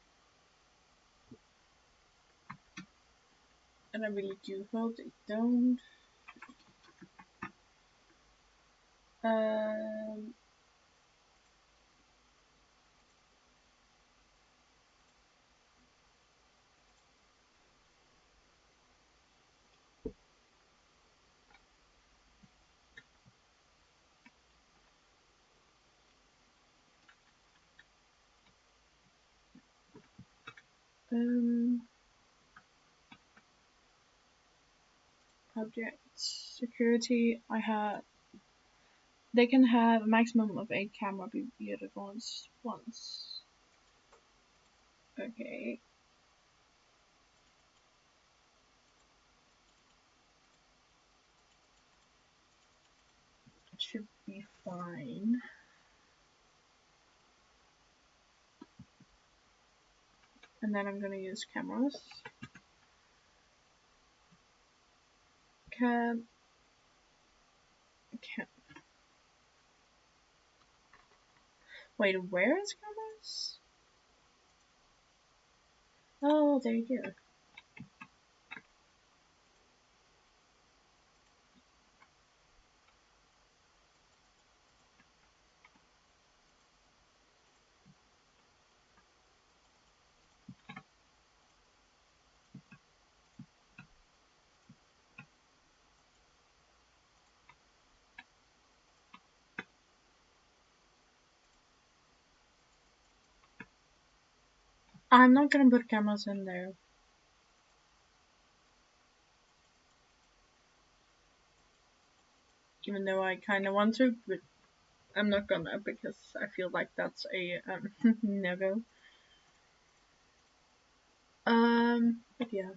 And I really do hope they don't. Um, Object security. They can have a maximum of 8 camera be viewed at once. Okay. It should be fine. And then I'm gonna use cameras. Wait, where is cameras? Oh, there you go. I'm not gonna put cameras in there. Even though I kinda want to, but I'm not gonna because I feel like that's a no-go. But yeah.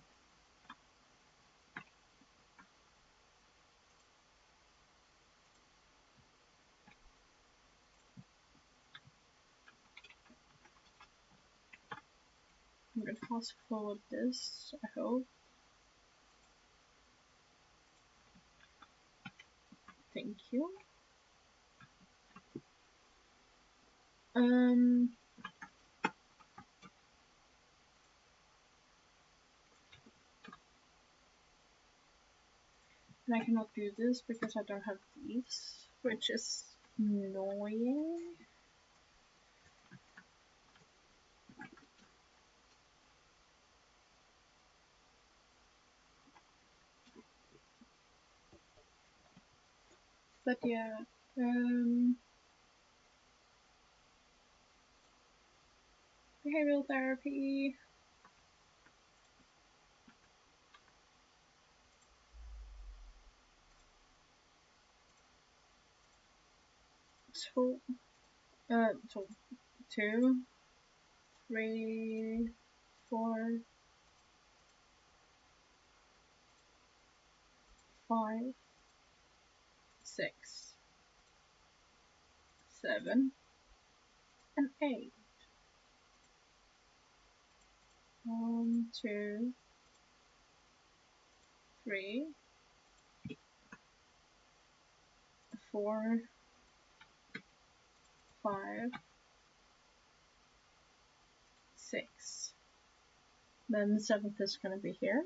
I'm gonna fast forward this, I hope. Thank you. And I cannot do this because I don't have these, which is annoying. But yeah, behavioral therapy. So, 2, 3, 4, 5, 6, 7, and 8. 1, 2, 3, 4, 5, 6. Then the 7th is gonna be here.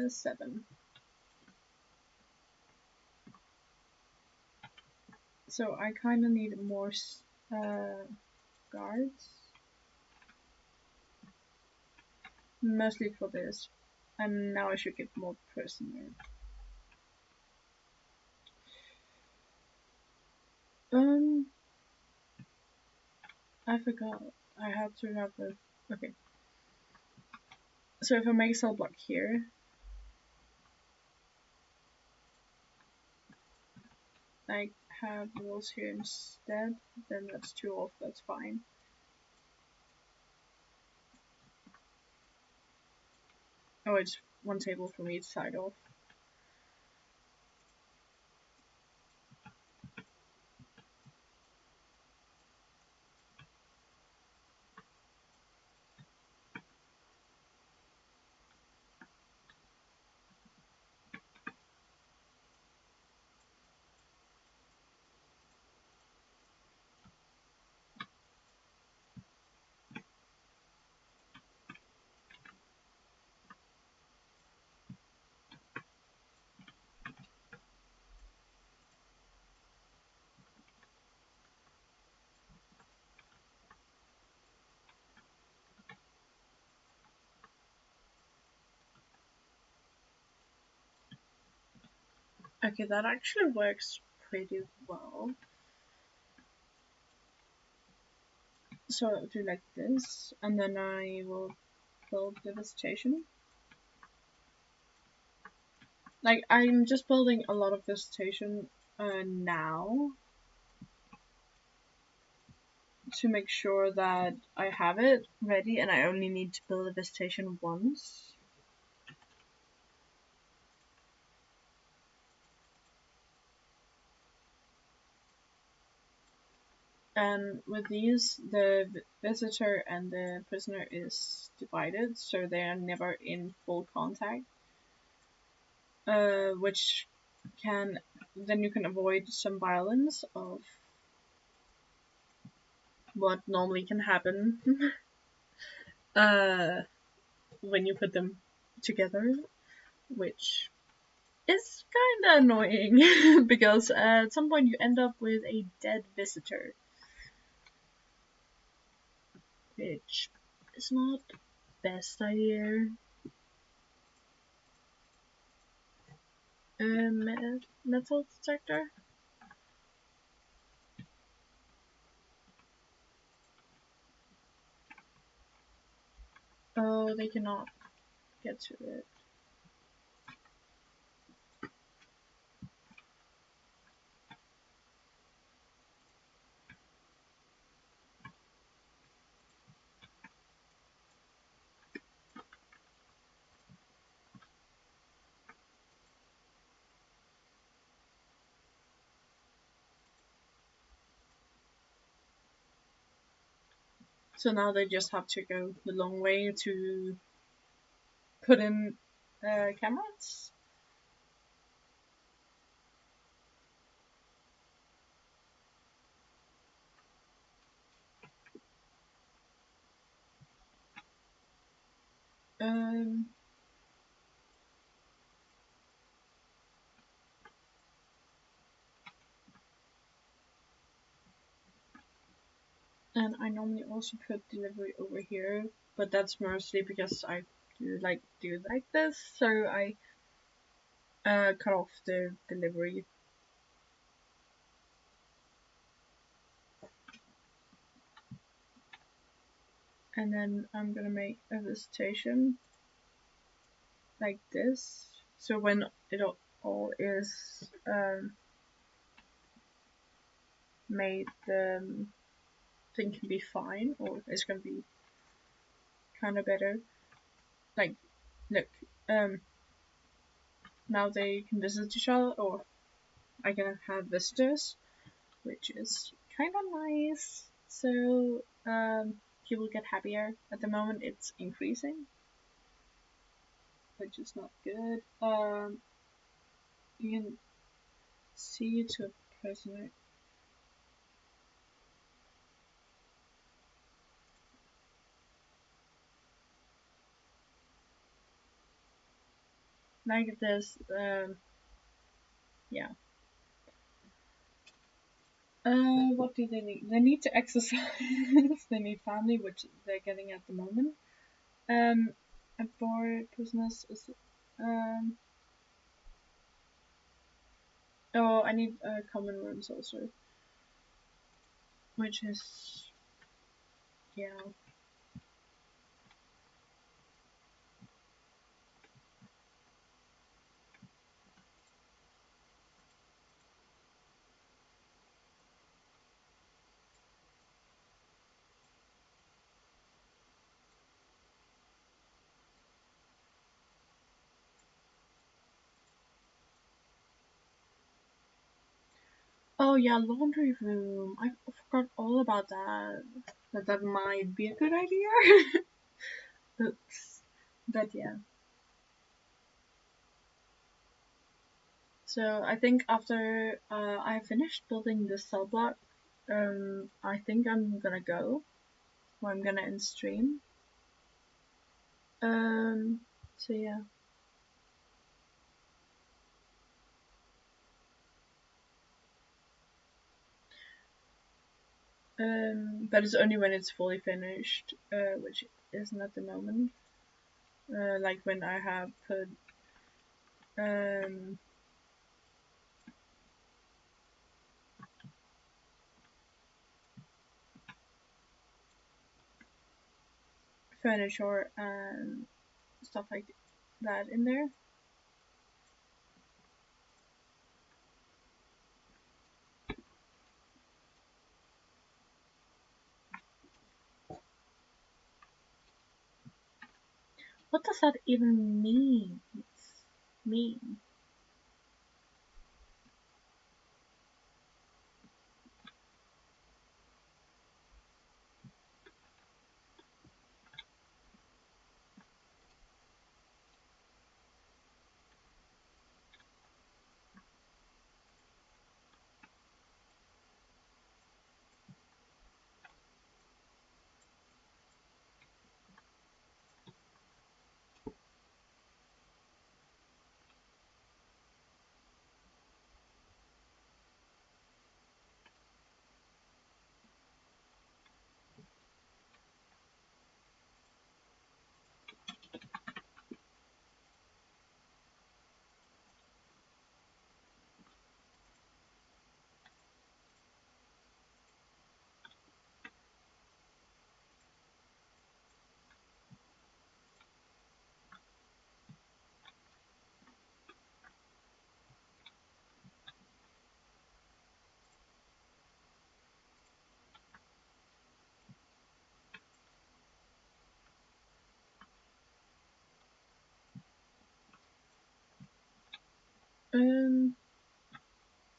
7. So I kind of need more guards. Mostly for this. And now I should get more prisoners. I forgot. I have to have a... Okay. So if I make a cell block here, I have walls here instead, then that's 2 off, that's fine. Oh, it's 1 table from each side off. Okay, that actually works pretty well. So I'll do like this, and then I will build the visitation. Like, I'm just building a lot of visitation now to make sure that I have it ready, and I only need to build a visitation once. And with these, the visitor and the prisoner is divided, so they are never in full contact, which then you can avoid some violence of what normally can happen when you put them together, which is kinda annoying because at some point you end up with a dead visitor, which is not the best idea. Metal detector? Oh, they cannot get to it. So now they just have to go the long way to put in cameras. Um, and I normally also put delivery over here, but that's mostly because I do like this, so I cut off the delivery. And then I'm gonna make a visitation like this, so when it all is made, the thing can be fine, or it's gonna be kind of better. Like, look, now they can visit each other, or I can have visitors, which is kind of nice. So people get happier. At the moment, it's increasing, which is not good. You can see to a prisoner. Like this, yeah. What do they need? They need to exercise. They need family, which they're getting at the moment. A board business is. Um, oh, I need common rooms also, which is, yeah. Oh yeah, laundry room. I forgot all about that. That might be a good idea. Oops. But yeah. So I think after I finished building this cell block, I think I'm gonna go. Or I'm gonna end stream. So yeah. But it's only when it's fully finished, which isn't at the moment. Like when I have put um furniture and stuff like that in there. What does that even mean? Mean?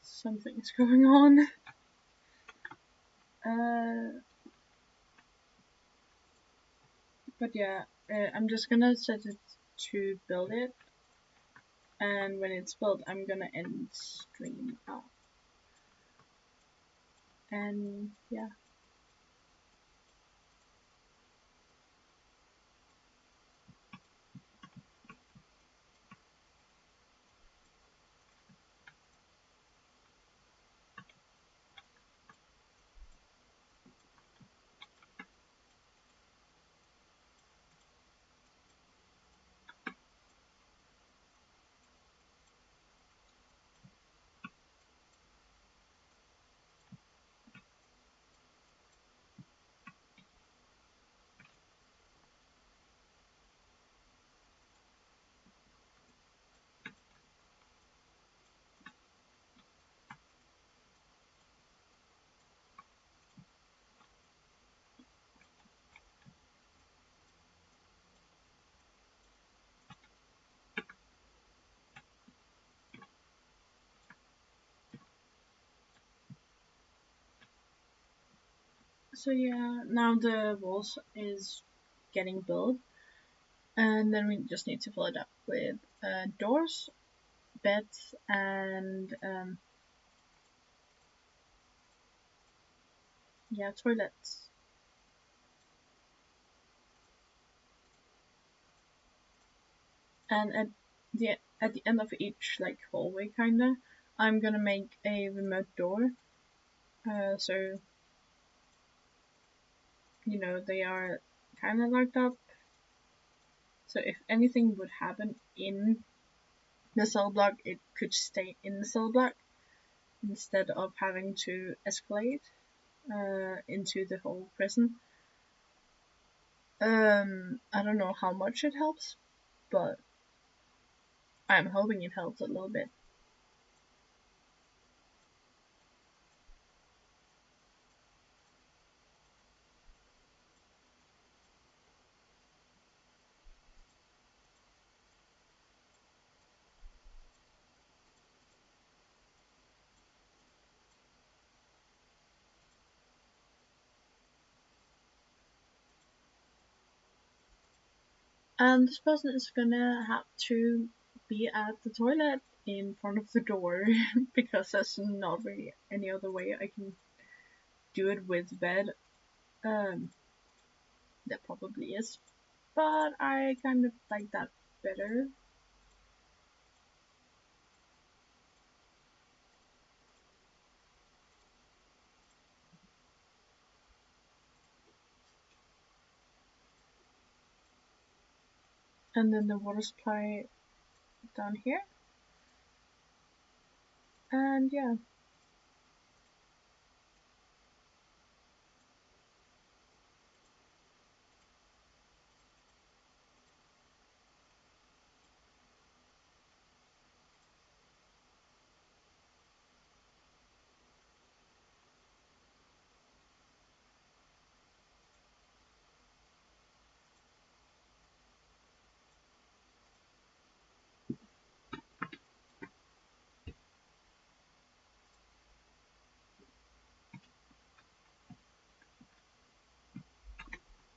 Something's going on. But yeah, I'm just gonna set it to build it, and when it's built, I'm gonna end stream up. And yeah. So yeah, now the walls is getting built, and then we just need to fill it up with doors, beds, and yeah, toilets. And at the end of each like hallway kinda, I'm gonna make a remote door. So you know they are kind of locked up. So if anything would happen in the cell block, it could stay in the cell block instead of having to escalate into the whole prison. I don't know how much it helps, but I'm hoping it helps a little bit. And this person is gonna have to be at the toilet in front of the door because there's not really any other way I can do it with bed. Um, there probably is, but I kind of like that better. And then the water supply down here. And yeah.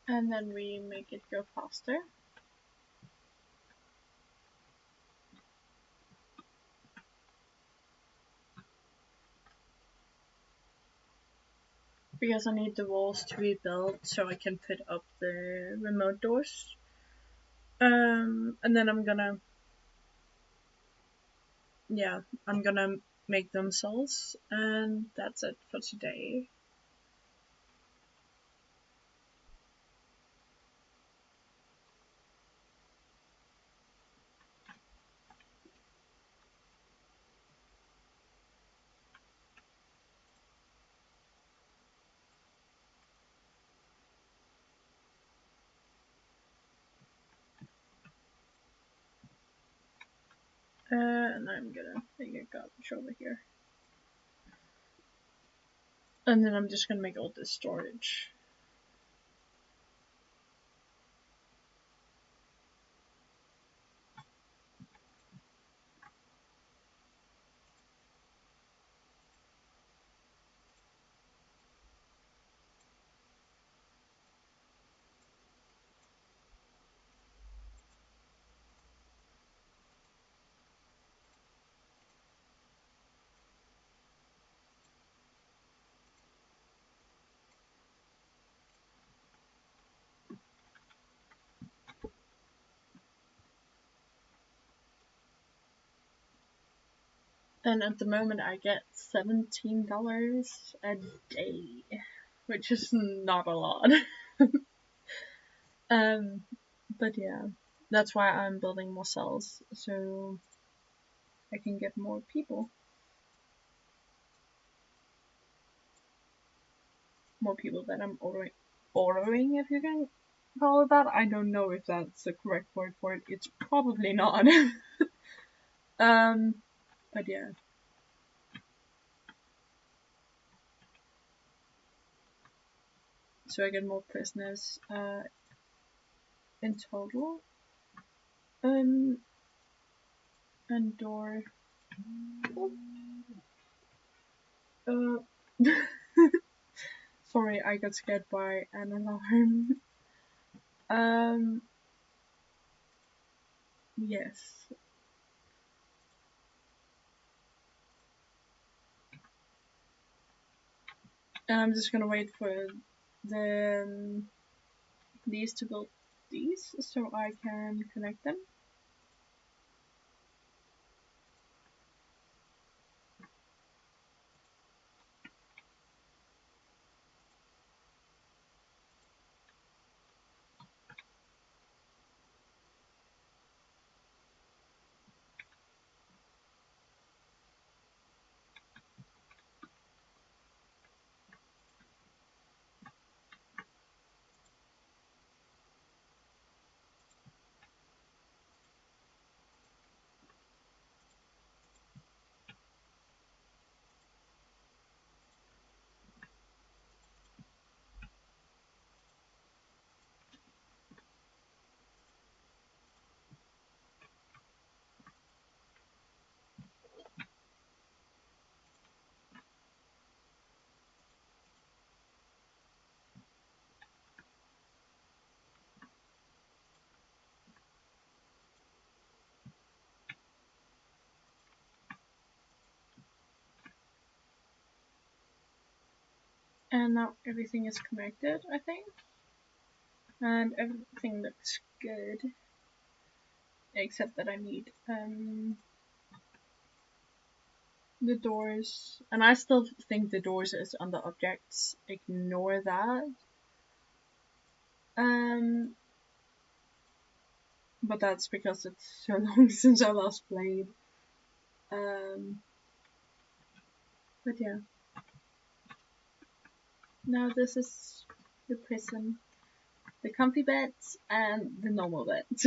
And then we make it go faster. Because I need the walls to be built so I can put up the remote doors. And then I'm gonna make them cells, and that's it for today. And I'm gonna make a garbage over here. And then I'm just gonna make all this storage. And at the moment I get $17 a day, which is not a lot. But yeah, that's why I'm building more cells, so I can get more people. More people that I'm ordering, if you can call it that. I don't know if that's the correct word for it. It's probably not. But yeah. So I get more prisoners in total. And door. Uh, sorry, I got scared by an alarm. Yes. And I'm just gonna wait for these to build these so I can connect them. And now everything is connected, I think. And everything looks good. Except that I need the doors. And I still think the doors is under objects. Ignore that. But that's because it's so long since I last played. But yeah. Now this is the prison. The comfy beds and the normal beds.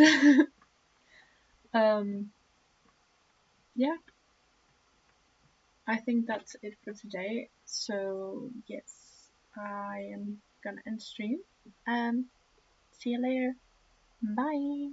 Yeah. I think that's it for today. So yes, I am gonna end stream and see you later. Bye.